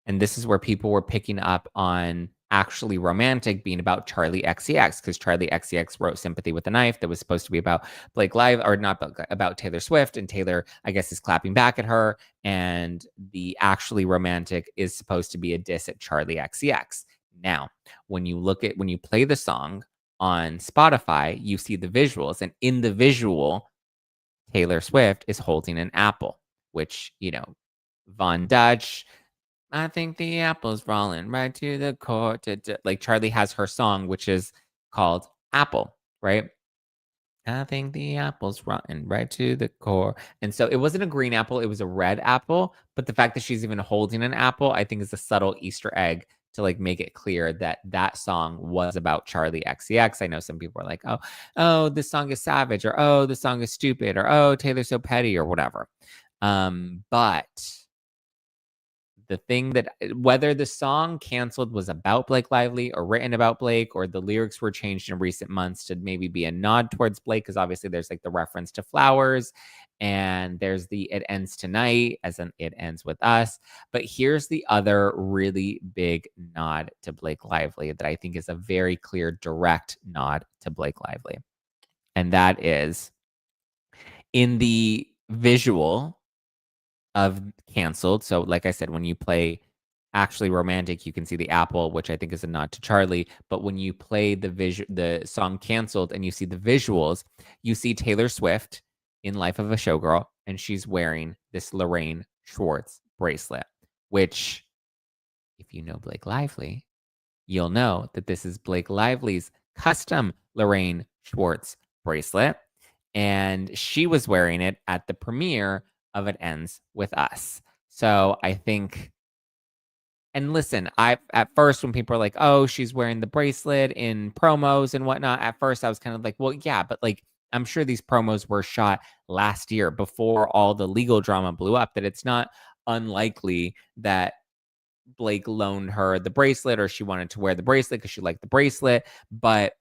And this is where people were picking up on Actually Romantic being about Charlie XCX, because Charlie XCX wrote Sympathy with a Knife that was supposed to be about Blake Live, or not about Taylor Swift. And Taylor, I guess, is clapping back at her. And the Actually Romantic is supposed to be a diss at Charlie XCX. Now, when you play the song on Spotify, you see the visuals. And in the visual, Taylor Swift is holding an apple, which, Von Dutch, I think the apple's falling right to the core. Like, Charlie has her song, which is called Apple, right? I think the apple's rotten right to the core. And so it wasn't a green apple, it was a red apple. But the fact that she's even holding an apple, I think, is a subtle Easter egg to like make it clear that that song was about Charlie XCX. I know some people are like, oh, this song is savage, or oh, this song is stupid, or oh, Taylor's so petty, or whatever. But the thing that whether the song canceled was about Blake Lively or written about Blake, or the lyrics were changed in recent months to maybe be a nod towards Blake, because obviously there's like the reference to flowers, and there's the It Ends Tonight, as in It Ends With Us. But here's the other really big nod to Blake Lively that I think is a very clear, direct nod to Blake Lively. And that is in the visual of Canceled. So like I said, when you play Actually Romantic, you can see the apple, which I think is a nod to Charlie. But when you play the song Canceled and you see the visuals, you see Taylor Swift in Life of a Showgirl, and she's wearing this Lorraine Schwartz bracelet, which, if you know Blake Lively, you'll know that this is Blake Lively's custom Lorraine Schwartz bracelet. And she was wearing it at the premiere of It Ends With Us. So I think, and listen, at first when people are like, oh, she's wearing the bracelet in promos and whatnot, at first I was kind of like, well, yeah, but like, I'm sure these promos were shot last year before all the legal drama blew up, that it's not unlikely that Blake loaned her the bracelet or she wanted to wear the bracelet because she liked the bracelet. But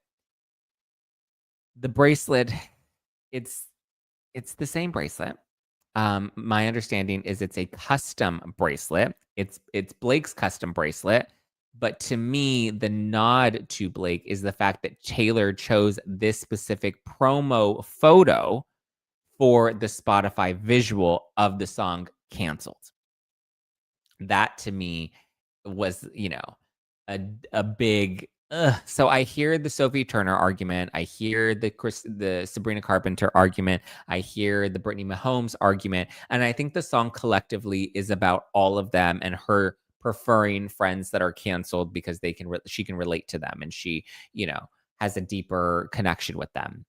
the bracelet, it's the same bracelet. My understanding is it's a custom bracelet. It's Blake's custom bracelet. But to me, the nod to Blake is the fact that Taylor chose this specific promo photo for the Spotify visual of the song Canceled. That to me was, a big so I hear the Sophie Turner argument, I hear the Sabrina Carpenter argument, I hear the Brittany Mahomes argument, and I think the song collectively is about all of them and her preferring friends that are canceled because she can relate to them, and she, has a deeper connection with them.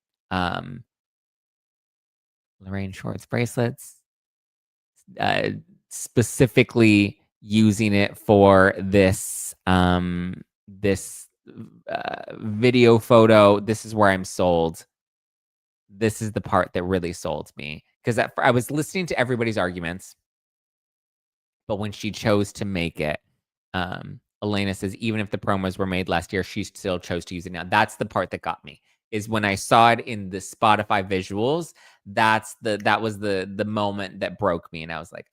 Lorraine Schwartz bracelets, specifically using it for this video photo. This is where I'm sold. This is the part that really sold me, because I was listening to everybody's arguments, but when she chose to make it, Elena says even if the promos were made last year, she still chose to use it now. That's the part that got me, is when I saw it in the Spotify visuals. That was the moment that broke me, and I was like,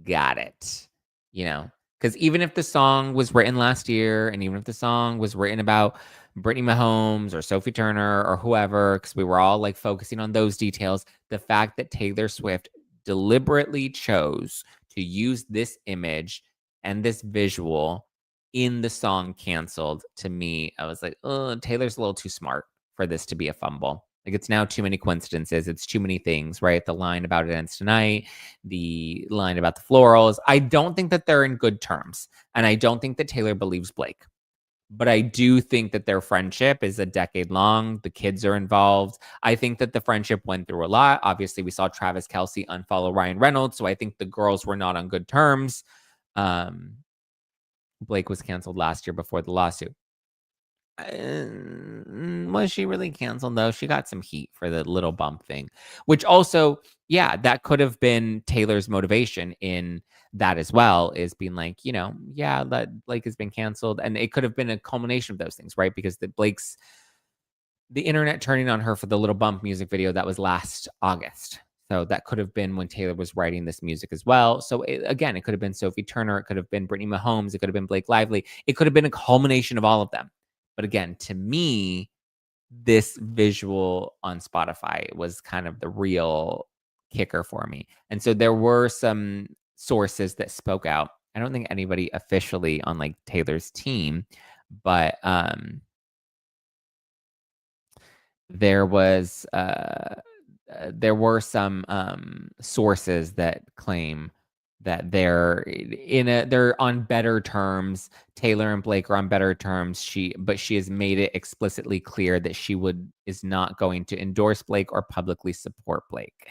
got it. Because even if the song was written last year, and even if the song was written about Brittany Mahomes or Sophie Turner or whoever, because we were all like focusing on those details, the fact that Taylor Swift deliberately chose to use this image and this visual in the song Canceled, to me, I was like, oh, Taylor's a little too smart for this to be a fumble. Like, it's now too many coincidences. It's too many things, right? The line about It Ends Tonight, the line about the florals. I don't think that they're in good terms. And I don't think that Taylor believes Blake. But I do think that their friendship is a decade long. The kids are involved. I think that the friendship went through a lot. Obviously, we saw Travis Kelce unfollow Ryan Reynolds. So I think the girls were not on good terms. Blake was canceled last year before the lawsuit. Was she really canceled, though? She got some heat for the little bump thing, which also, yeah, that could have been Taylor's motivation in that as well, is being like, yeah, that Blake has been canceled. And it could have been a culmination of those things, right? Because the internet turning on her for the little bump music video, that was last August. So that could have been when Taylor was writing this music as well. So again, it could have been Sophie Turner. It could have been Brittany Mahomes. It could have been Blake Lively. It could have been a culmination of all of them. But again, to me, this visual on Spotify was kind of the real kicker for me. And so there were some sources that spoke out. I don't think anybody officially on like Taylor's team, but there were some sources that claim that they're on better terms. Taylor and Blake are on better terms. But she has made it explicitly clear that she is not going to endorse Blake or publicly support Blake,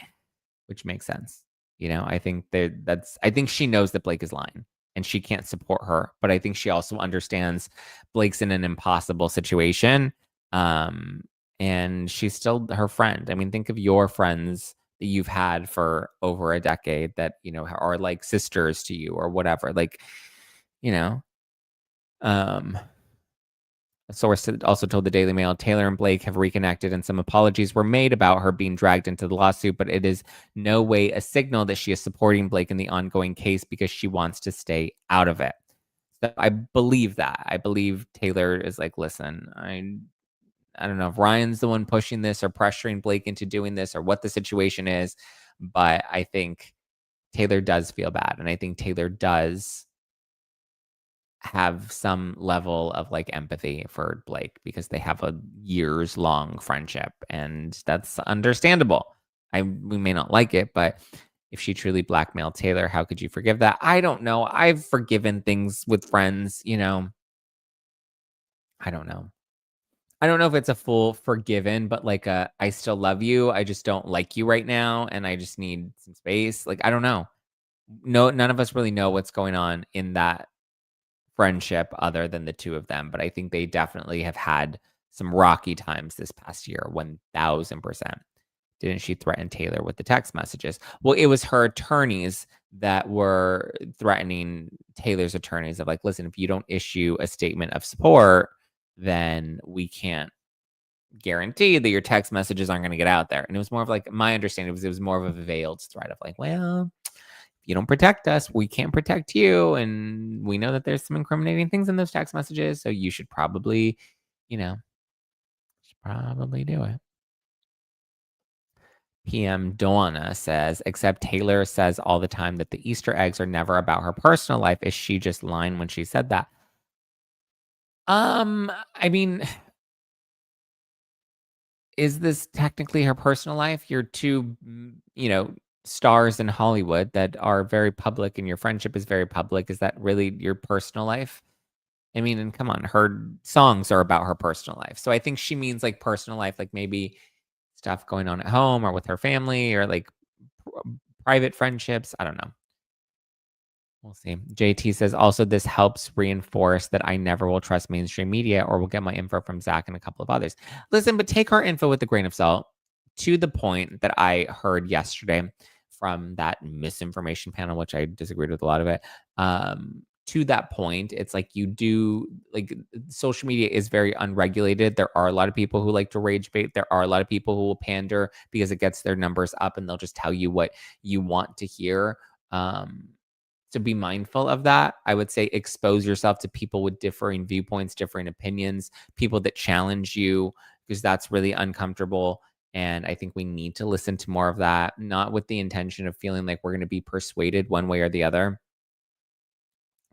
which makes sense. I think I think she knows that Blake is lying and she can't support her, but I think she also understands Blake's in an impossible situation. And she's still her friend. I mean, think of your friends that you've had for over a decade that, are like sisters to you or whatever. Like, a source also told the Daily Mail, Taylor and Blake have reconnected and some apologies were made about her being dragged into the lawsuit, but it is no way a signal that she is supporting Blake in the ongoing case because she wants to stay out of it. So I believe that. I believe Taylor is like, listen, I don't know if Ryan's the one pushing this or pressuring Blake into doing this or what the situation is, but I think Taylor does feel bad. And I think Taylor does have some level of like empathy for Blake because they have a years-long friendship, and that's understandable. We may not like it, but if she truly blackmailed Taylor, how could you forgive that? I don't know. I've forgiven things with friends, you know. I don't know. I don't know if it's a full forgiven, but like a I still love you. I just don't like you right now and I just need some space. Like I don't know. No, none of us really know what's going on in that friendship other than the two of them, but I think they definitely have had some rocky times this past year, 1000%. Didn't she threaten Taylor with the text messages? Well, it was her attorneys that were threatening Taylor's attorneys of like, listen, if you don't issue a statement of support, then we can't guarantee that your text messages aren't going to get out there. And it was more of like my understanding was it was more of a veiled threat of like, well, if you don't protect us, we can't protect you. And we know that there's some incriminating things in those text messages. So you should probably, you know, should probably do it. PM Donna says, except Taylor says all the time that the Easter eggs are never about her personal life. Is she just lying when she said that? I mean, is this technically her personal life? You're two, you know, stars in Hollywood that are very public and your friendship is very public. Is that really your personal life? I mean, and come on, her songs are about her personal life. So I think she means like personal life, like maybe stuff going on at home or with her family or like private friendships. I don't know. We'll see. JT says also this helps reinforce that I never will trust mainstream media or will get my info from Zack and a couple of others. Listen, but take our info with a grain of salt to the point that I heard yesterday from that misinformation panel, which I disagreed with a lot of it. To that point, it's like you do like social media is very unregulated. There are a lot of people who like to rage bait. There are a lot of people who will pander because it gets their numbers up and they'll just tell you what you want to hear. To be mindful of that. I would say expose yourself to people with differing viewpoints, differing opinions, people that challenge you, because that's really uncomfortable. And I think we need to listen to more of that, not with the intention of feeling like we're going to be persuaded one way or the other.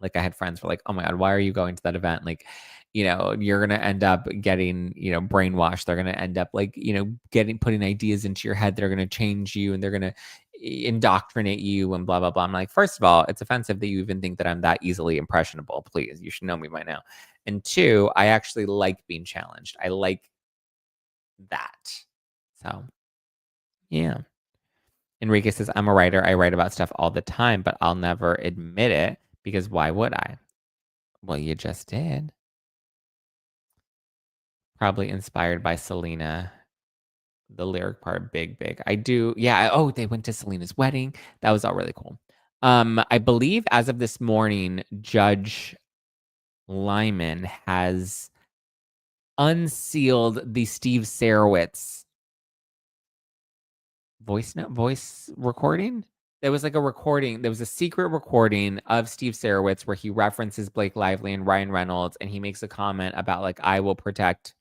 Like I had friends were like, "Oh my god, why are you going to that event?" Like, you're gonna end up getting, brainwashed. They're gonna end up like, getting putting ideas into your head that are gonna change you and they're gonna indoctrinate you and blah blah blah. I'm like, first of all, it's offensive that you even think that I'm that easily impressionable. Please, you should know me by now. And two, I actually like being challenged. I like that. So yeah. Enrique says, I'm a writer. I write about stuff all the time, but I'll never admit it because why would I? Well, you just did. Probably inspired by Selena. The lyric part, big, big. I do. Yeah. Oh, they went to Selena's wedding. That was all really cool. I believe as of this morning, Judge Lyman has unsealed the Steve Sarowitz voice recording. There was like a recording. There was a secret recording of Steve Sarowitz where he references Blake Lively and Ryan Reynolds, and he makes a comment about like, I will protect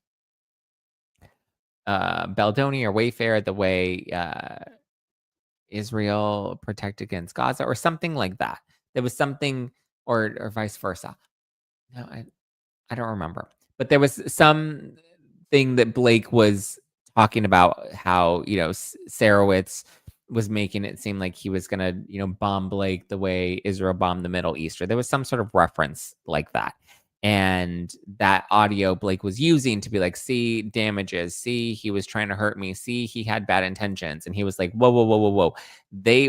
Baldoni or Wayfair the way Israel protect against Gaza or something like that. There was something or vice versa. No, I don't remember. But there was some thing that Blake was talking about how, Sarowitz was making it seem like he was going to, bomb Blake the way Israel bombed the Middle East. Or there was some sort of reference like that. And that audio Blake was using to be like, see, damages. See, he was trying to hurt me. See, he had bad intentions. And he was like, whoa, whoa, whoa, whoa,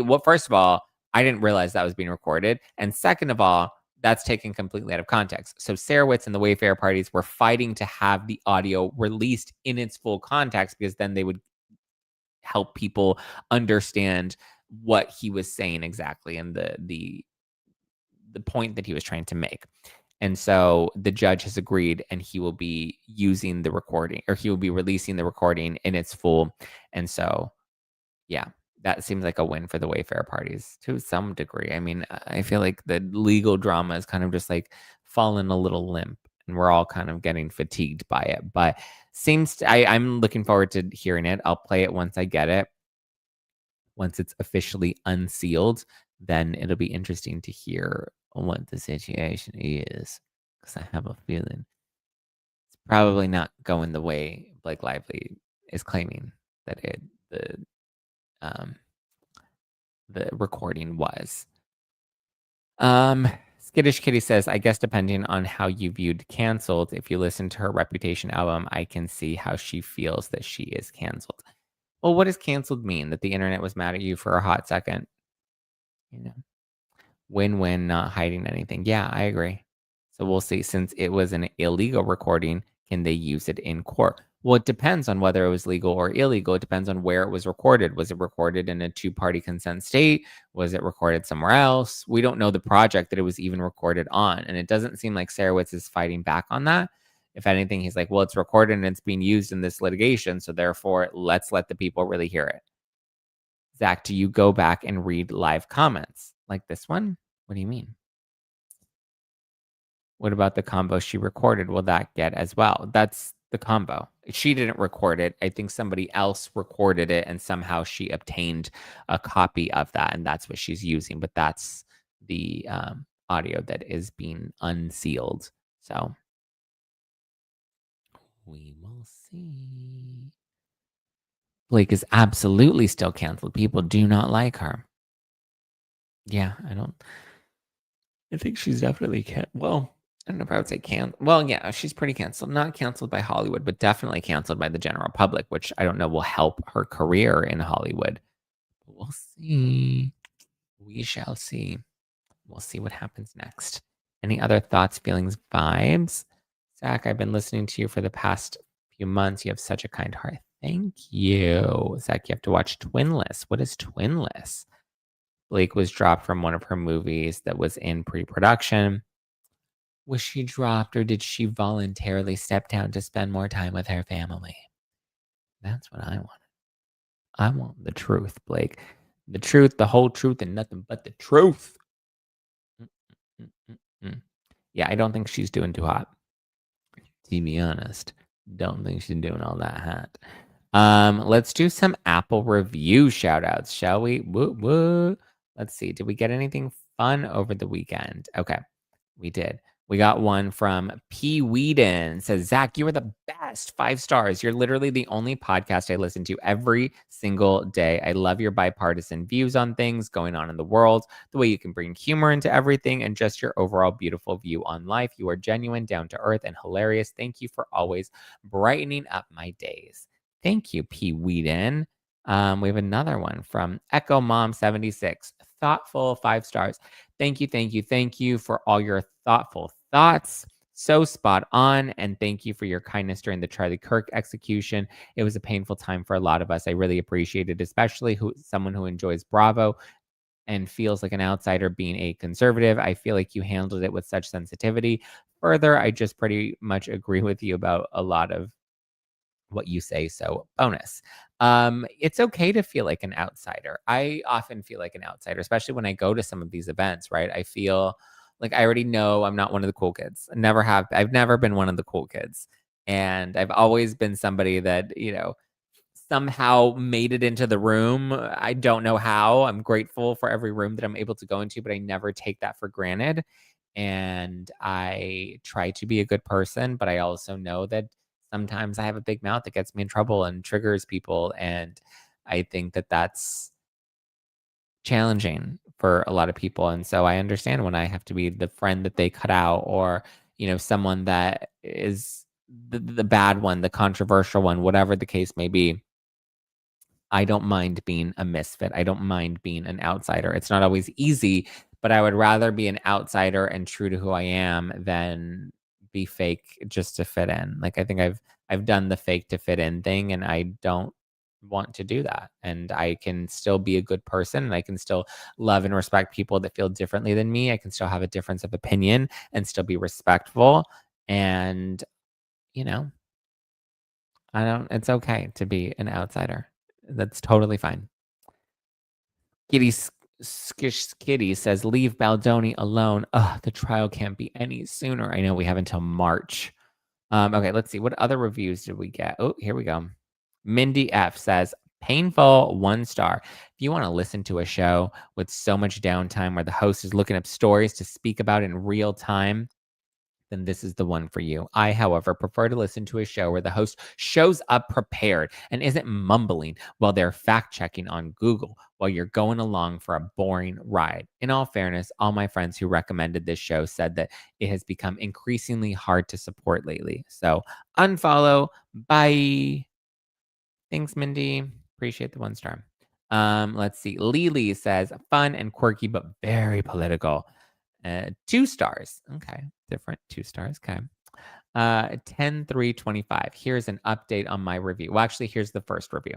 whoa. First of all, I didn't realize that was being recorded. And second of all, that's taken completely out of context. So Sarowitz and the Wayfair parties were fighting to have the audio released in its full context because then they would help people understand what he was saying exactly and the point that he was trying to make. And so the judge has agreed and he will be using the recording or he will be releasing the recording in its full. And so, yeah, that seems like a win for the Wayfair parties to some degree. I mean, I feel like the legal drama is kind of just like fallen a little limp and we're all kind of getting fatigued by it. But I'm looking forward to hearing it. I'll play it once I get it. Once it's officially unsealed, then it'll be interesting to hear what the situation is. Because I have a feeling it's probably not going the way Blake Lively is claiming that the the recording was. Skittish Kitty says, I guess depending on how you viewed canceled, if you listen to her Reputation album, I can see how she feels that she is canceled. Well, what does canceled mean? That the internet was mad at you for a hot second? You know, win-win, not hiding anything. Yeah, I agree. So we'll see. Since it was an illegal recording, can they use it in court? Well, it depends on whether it was legal or illegal. It depends on where it was recorded. Was it recorded in a two-party consent state? Was it recorded somewhere else? We don't know the project that it was even recorded on. And it doesn't seem like Sarowitz is fighting back on that. If anything, he's like, well, it's recorded and it's being used in this litigation. So therefore, let's let the people really hear it. Zack, do you go back and read live comments like this one? What do you mean? What about the combo she recorded? Will that get as well? That's the combo. She didn't record it. I think somebody else recorded it and somehow she obtained a copy of that. And that's what she's using. But that's the audio that is being unsealed. So we will see. Blake is absolutely still canceled. People do not like her. Yeah, I think she's definitely well, I don't know if I would say well, yeah, she's pretty canceled. Not canceled by Hollywood, but definitely canceled by the general public, which I don't know will help her career in Hollywood. But we'll see. We shall see. We'll see what happens next. Any other thoughts, feelings, vibes? Zack, I've been listening to you for the past few months. You have such a kind heart. Thank you. Zack, you have to watch Twinless. What is Twinless? Blake was dropped from one of her movies that was in pre-production. Was she dropped or did she voluntarily step down to spend more time with her family? That's what I want. I want the truth, Blake. The truth, the whole truth, and nothing but the truth. Yeah, I don't think she's doing too hot. To be honest, don't think she's doing all that hot. Let's do some Apple review shout outs, shall we? Woo woo. Let's see. Did we get anything fun over the weekend? Okay, we did. We got one from P. Whedon. Says, Zack, you are the best. 5 stars. You're literally the only podcast I listen to every single day. I love your bipartisan views on things going on in the world, the way you can bring humor into everything, and just your overall beautiful view on life. You are genuine, down to earth, and hilarious. Thank you for always brightening up my days. Thank you, P. Whedon. We have another one from Echo Mom 76. Thoughtful, 5 stars. Thank you for all your thoughtful thoughts. So spot on. And thank you for your kindness during the Charlie Kirk execution. It was a painful time for a lot of us. I really appreciate it, especially someone who enjoys Bravo and feels like an outsider being a conservative. I feel like you handled it with such sensitivity. Further, I just pretty much agree with you about a lot of what you say. So bonus. It's okay to feel like an outsider. I often feel like an outsider, especially when I go to some of these events, right? I feel like I already know I'm not one of the cool kids. I've never been one of the cool kids. And I've always been somebody that, somehow made it into the room. I don't know how. I'm grateful for every room that I'm able to go into, but I never take that for granted. And I try to be a good person, but I also know that sometimes I have a big mouth that gets me in trouble and triggers people. And I think that that's challenging for a lot of people. And so I understand when I have to be the friend that they cut out or, someone that is the bad one, the controversial one, whatever the case may be. I don't mind being a misfit. I don't mind being an outsider. It's not always easy, but I would rather be an outsider and true to who I am than be fake just to fit in. Like I think I've done the fake to fit in thing and I don't want to do that. And I can still be a good person and I can still love and respect people that feel differently than me. I can still have a difference of opinion and still be respectful and it's okay to be an outsider. That's totally fine. Kitty says, leave Baldoni alone. Ugh, the trial can't be any sooner. I know we have until March. Okay, let's see. What other reviews did we get? Oh, here we go. Mindy F says, painful, 1 star. If you want to listen to a show with so much downtime where the host is looking up stories to speak about in real time, then this is the one for you. I, however, prefer to listen to a show where the host shows up prepared and isn't mumbling while they're fact checking on Google while you're going along for a boring ride. In all fairness, all my friends who recommended this show said that it has become increasingly hard to support lately. So unfollow. Bye. Thanks, Mindy. Appreciate the 1 star. Let's see. Lily says fun and quirky, but very political. 2 stars. Okay. Different 2 stars. Okay. 10/3/25. Here's an update on my review. Well, actually, here's the first review.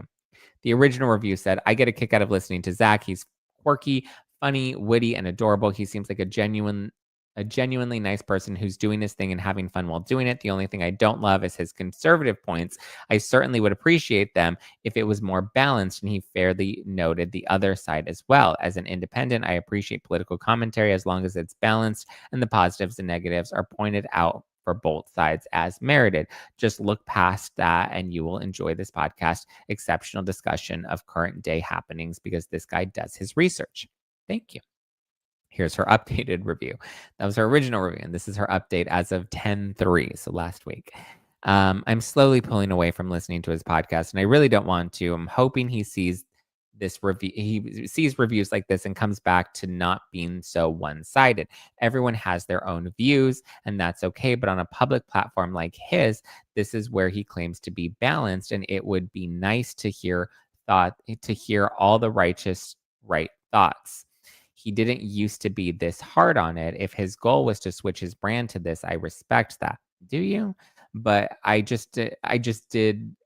The original review said, I get a kick out of listening to Zack. He's quirky, funny, witty, and adorable. He seems like a genuinely nice person who's doing his thing and having fun while doing it. The only thing I don't love is his conservative points. I certainly would appreciate them if it was more balanced, and he fairly noted the other side as well. As an independent, I appreciate political commentary as long as it's balanced and the positives and negatives are pointed out for both sides as merited. Just look past that and you will enjoy this podcast. Exceptional discussion of current day happenings because this guy does his research. Thank you. Here's her updated review. That was her original review, and this is her update as of 10/3, so last week. I'm slowly pulling away from listening to his podcast, and I really don't want to. I'm hoping he sees this review. He sees reviews like this and comes back to not being so one-sided. Everyone has their own views, and that's okay. But on a public platform like his, this is where he claims to be balanced, and it would be nice to hear all the right thoughts. He didn't used to be this hard on it. If his goal was to switch his brand to this, I respect that. Do you? But I just didn't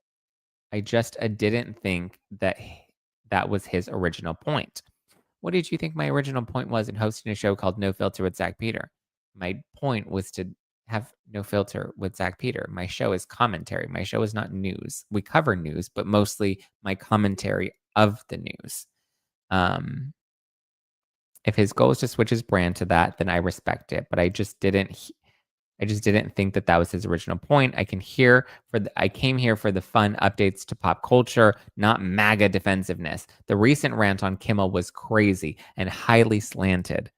think that that was his original point. What did you think my original point was in hosting a show called No Filter with Zack Peter? My point was to have no filter with Zack Peter. My show is commentary. My show is not news. We cover news, but mostly my commentary of the news. If his goal is to switch his brand to that, then I respect it. But I just didn't think that that was his original point. I came here for the fun updates to pop culture, not MAGA defensiveness. The recent rant on Kimmel was crazy and highly slanted.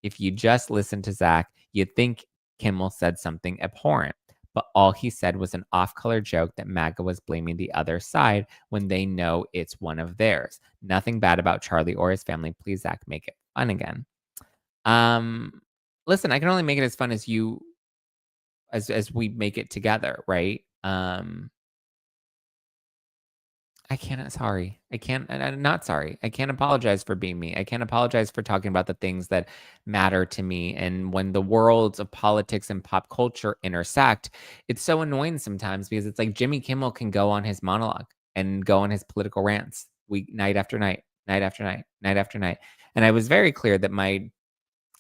If you just listen to Zack, you'd think Kimmel said something abhorrent. But all he said was an off-color joke that MAGA was blaming the other side when they know it's one of theirs. Nothing bad about Charlie or his family. Please, Zack, make it fun again. Listen, I can only make it as fun as you, as we make it together, right? I can't. Sorry, I can't. I'm not sorry. I can't apologize for being me. I can't apologize for talking about the things that matter to me. And when the worlds of politics and pop culture intersect, it's so annoying sometimes because it's like Jimmy Kimmel can go on his monologue and go on his political rants night after night, night after night, night after night. And I was very clear that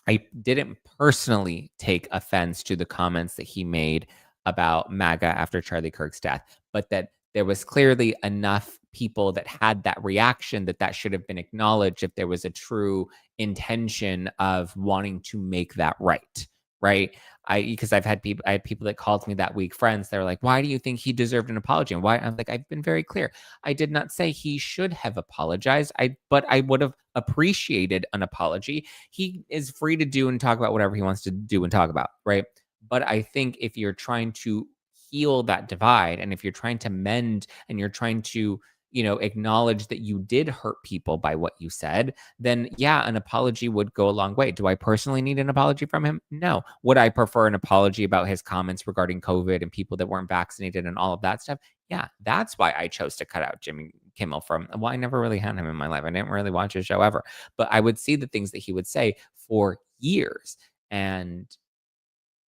I didn't personally take offense to the comments that he made about MAGA after Charlie Kirk's death, but that there was clearly enough people that had that reaction that should have been acknowledged if there was a true intention of wanting to make that right. Because I had people that called me that week, friends, they're like, why do you think he deserved an apology? And why? I'm like, I've been very clear. I did not say he should have apologized. But I would have appreciated an apology. He is free to do and talk about whatever he wants to do and talk about, right? But I think if you're trying to heal that divide, and if you're trying to mend, and you're trying to, acknowledge that you did hurt people by what you said, then yeah, an apology would go a long way. Do I personally need an apology from him? No. Would I prefer an apology about his comments regarding COVID and people that weren't vaccinated and all of that stuff? Yeah, that's why I chose to cut out Jimmy Kimmel I never really had him in my life. I didn't really watch his show ever, but I would see the things that he would say for years, and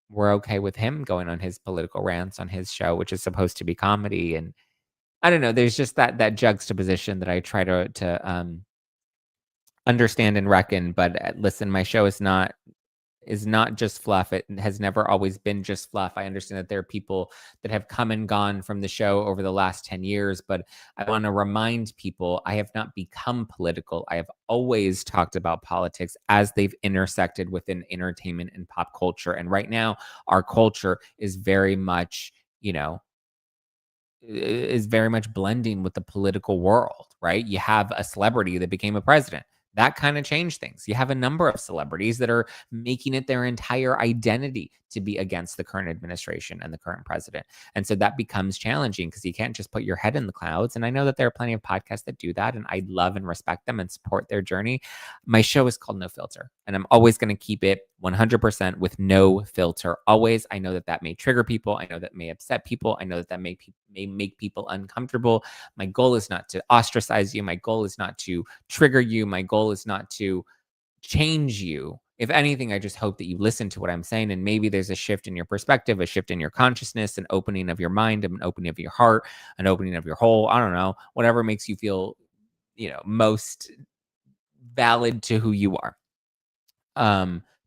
we're okay with him going on his political rants on his show, which is supposed to be comedy. And I don't know, there's just that juxtaposition that I try to understand and reckon. But listen, my show is not just fluff. It has never always been just fluff. I understand that there are people that have come and gone from the show over the last 10 years, but I want to remind people I have not become political. I have always talked about politics as they've intersected within entertainment and pop culture. And right now, our culture is very much, blending with the political world, right? You have a celebrity that became a president. That kind of changed things. You have a number of celebrities that are making it their entire identity to be against the current administration and the current president. And so that becomes challenging because you can't just put your head in the clouds. And I know that there are plenty of podcasts that do that, and I love and respect them and support their journey. My show is called No Filter, and I'm always going to keep it 100% with no filter. Always. I know that that may trigger people. I know that may upset people. I know that that may make people uncomfortable. My goal is not to ostracize you. My goal is not to trigger you. My goal is not to change you. If anything, I just hope that you listen to what I'm saying, and maybe there's a shift in your perspective, a shift in your consciousness, an opening of your mind, an opening of your heart, an opening of your whole, I don't know, whatever makes you feel, most valid to who you are.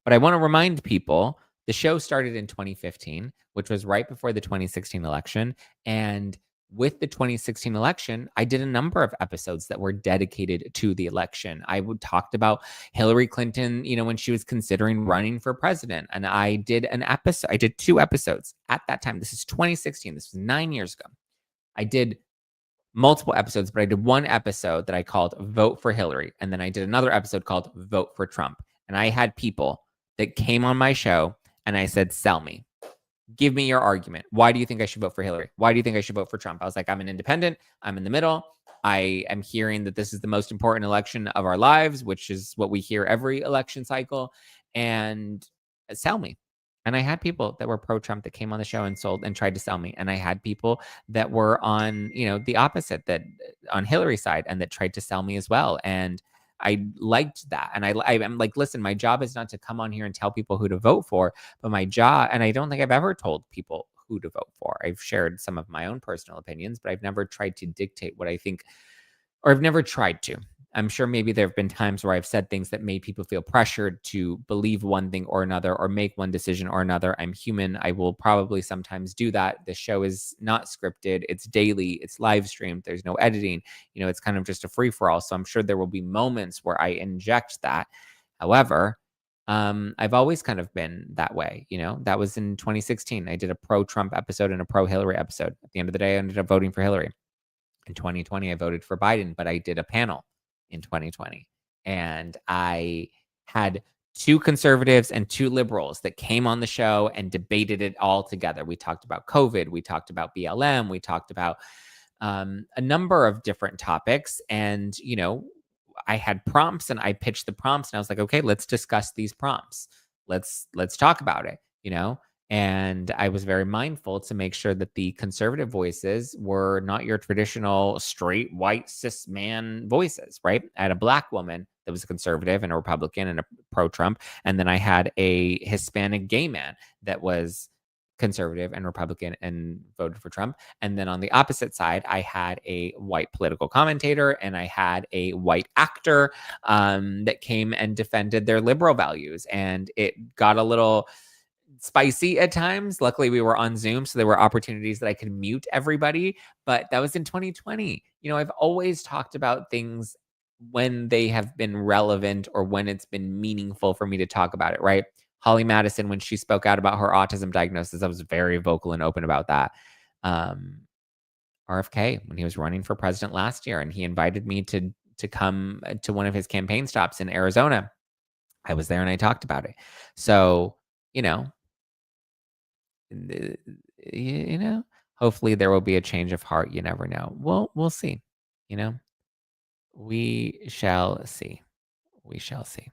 But I want to remind people the show started in 2015, which was right before the 2016 election. And with the 2016 election, I did a number of episodes that were dedicated to the election. I talked about Hillary Clinton, when she was considering running for president. And I did I did 2 episodes at that time. This is 2016. This was 9 years ago. I did multiple episodes, but I did one episode that I called Vote for Hillary. And then I did another episode called Vote for Trump. And I had people that came on my show and I said, sell me. Give me your argument. Why do you think I should vote for Hillary? Why do you think I should vote for Trump? I was like, I'm an independent. I'm in the middle. I am hearing that this is the most important election of our lives, which is what we hear every election cycle. And sell me. And I had people that were pro-Trump that came on the show and sold and tried to sell me. And I had people that were on, the opposite, that on Hillary's side, and that tried to sell me as well. And I liked that. And I'm like, listen, my job is not to come on here and tell people who to vote for, but my job, and I don't think I've ever told people who to vote for. I've shared some of my own personal opinions, but I've never tried to dictate what I think, or I've never tried to. I'm sure maybe there have been times where I've said things that made people feel pressured to believe one thing or another, or make one decision or another. I'm human. I will probably sometimes do that. The show is not scripted. It's daily. It's live streamed. There's no editing. It's kind of just a free for all. So I'm sure there will be moments where I inject that. However, I've always kind of been that way. That was in 2016. I did a pro-Trump episode and a pro-Hillary episode. At the end of the day, I ended up voting for Hillary. In 2020, I voted for Biden, but I did a panel in 2020. And I had 2 conservatives and 2 liberals that came on the show and debated it all together. We talked about COVID. We talked about BLM. We talked about a number of different topics. And, I had prompts and I pitched the prompts and I was like, okay, let's discuss these prompts. Let's talk about it, And I was very mindful to make sure that the conservative voices were not your traditional straight white cis man voices, right? I had a Black woman that was a conservative and a Republican and a pro-Trump. And then I had a Hispanic gay man that was conservative and Republican and voted for Trump. And then on the opposite side, I had a white political commentator and I had a white actor that came and defended their liberal values. And it got a little spicy at times. Luckily, we were on Zoom, so there were opportunities that I could mute everybody. But that was in 2020. I've always talked about things when they have been relevant or when it's been meaningful for me to talk about it, right? Holly Madison, when she spoke out about her autism diagnosis, I was very vocal and open about that. RFK, when he was running for president last year, and he invited me to come to one of his campaign stops in Arizona, I was there and I talked about it. So, hopefully there will be a change of heart. You never know. We'll see. We shall see. We shall see.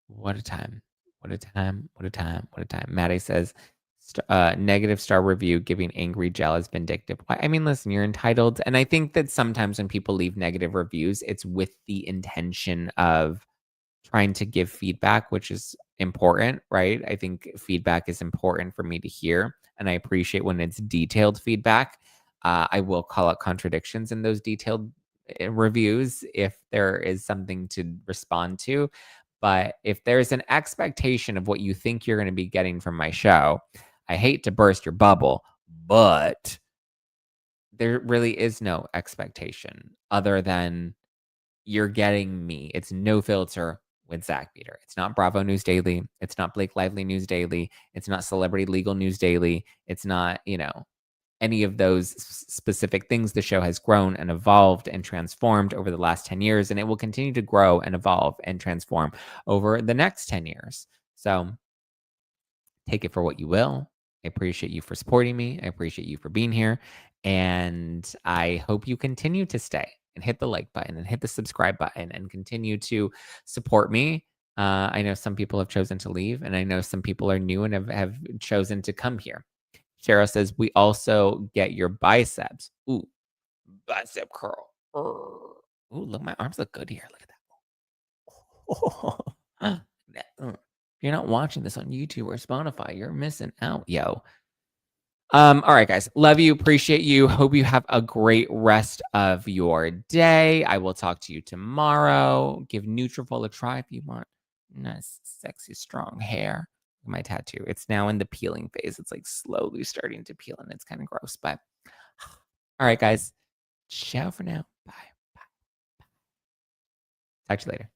What a time. What a time. What a time. What a time. Maddie says, negative star review giving angry, jealous, vindictive. I mean, listen, you're entitled. And I think that sometimes when people leave negative reviews, it's with the intention of trying to give feedback, which is important, right? I think feedback is important for me to hear. And I appreciate when it's detailed feedback. I will call out contradictions in those detailed reviews if there is something to respond to. But if there's an expectation of what you think you're going to be getting from my show, I hate to burst your bubble, but there really is no expectation other than you're getting me. It's No Filter with Zack Peter. It's not Bravo News Daily. It's not Blake Lively News Daily. It's not Celebrity Legal News Daily. It's not, any of those specific things. The show has grown and evolved and transformed over the last 10 years, and it will continue to grow and evolve and transform over the next 10 years. So take it for what you will. I appreciate you for supporting me. I appreciate you for being here. And I hope you continue to stay and hit the like button and hit the subscribe button and continue to support me. I know some people have chosen to leave, and I know some people are new and have chosen to come here. Cheryl says, we also get your biceps. Ooh, bicep curl. Ooh, look, my arms look good here. Look at that. If you're not watching this on YouTube or Spotify, you're missing out, yo. All right, guys. Love you. Appreciate you. Hope you have a great rest of your day. I will talk to you tomorrow. Give Nutrafol a try if you want nice, sexy, strong hair. My tattoo. It's now in the peeling phase. It's like slowly starting to peel, and it's kind of gross. But all right, guys. Ciao for now. Bye. Talk to you later.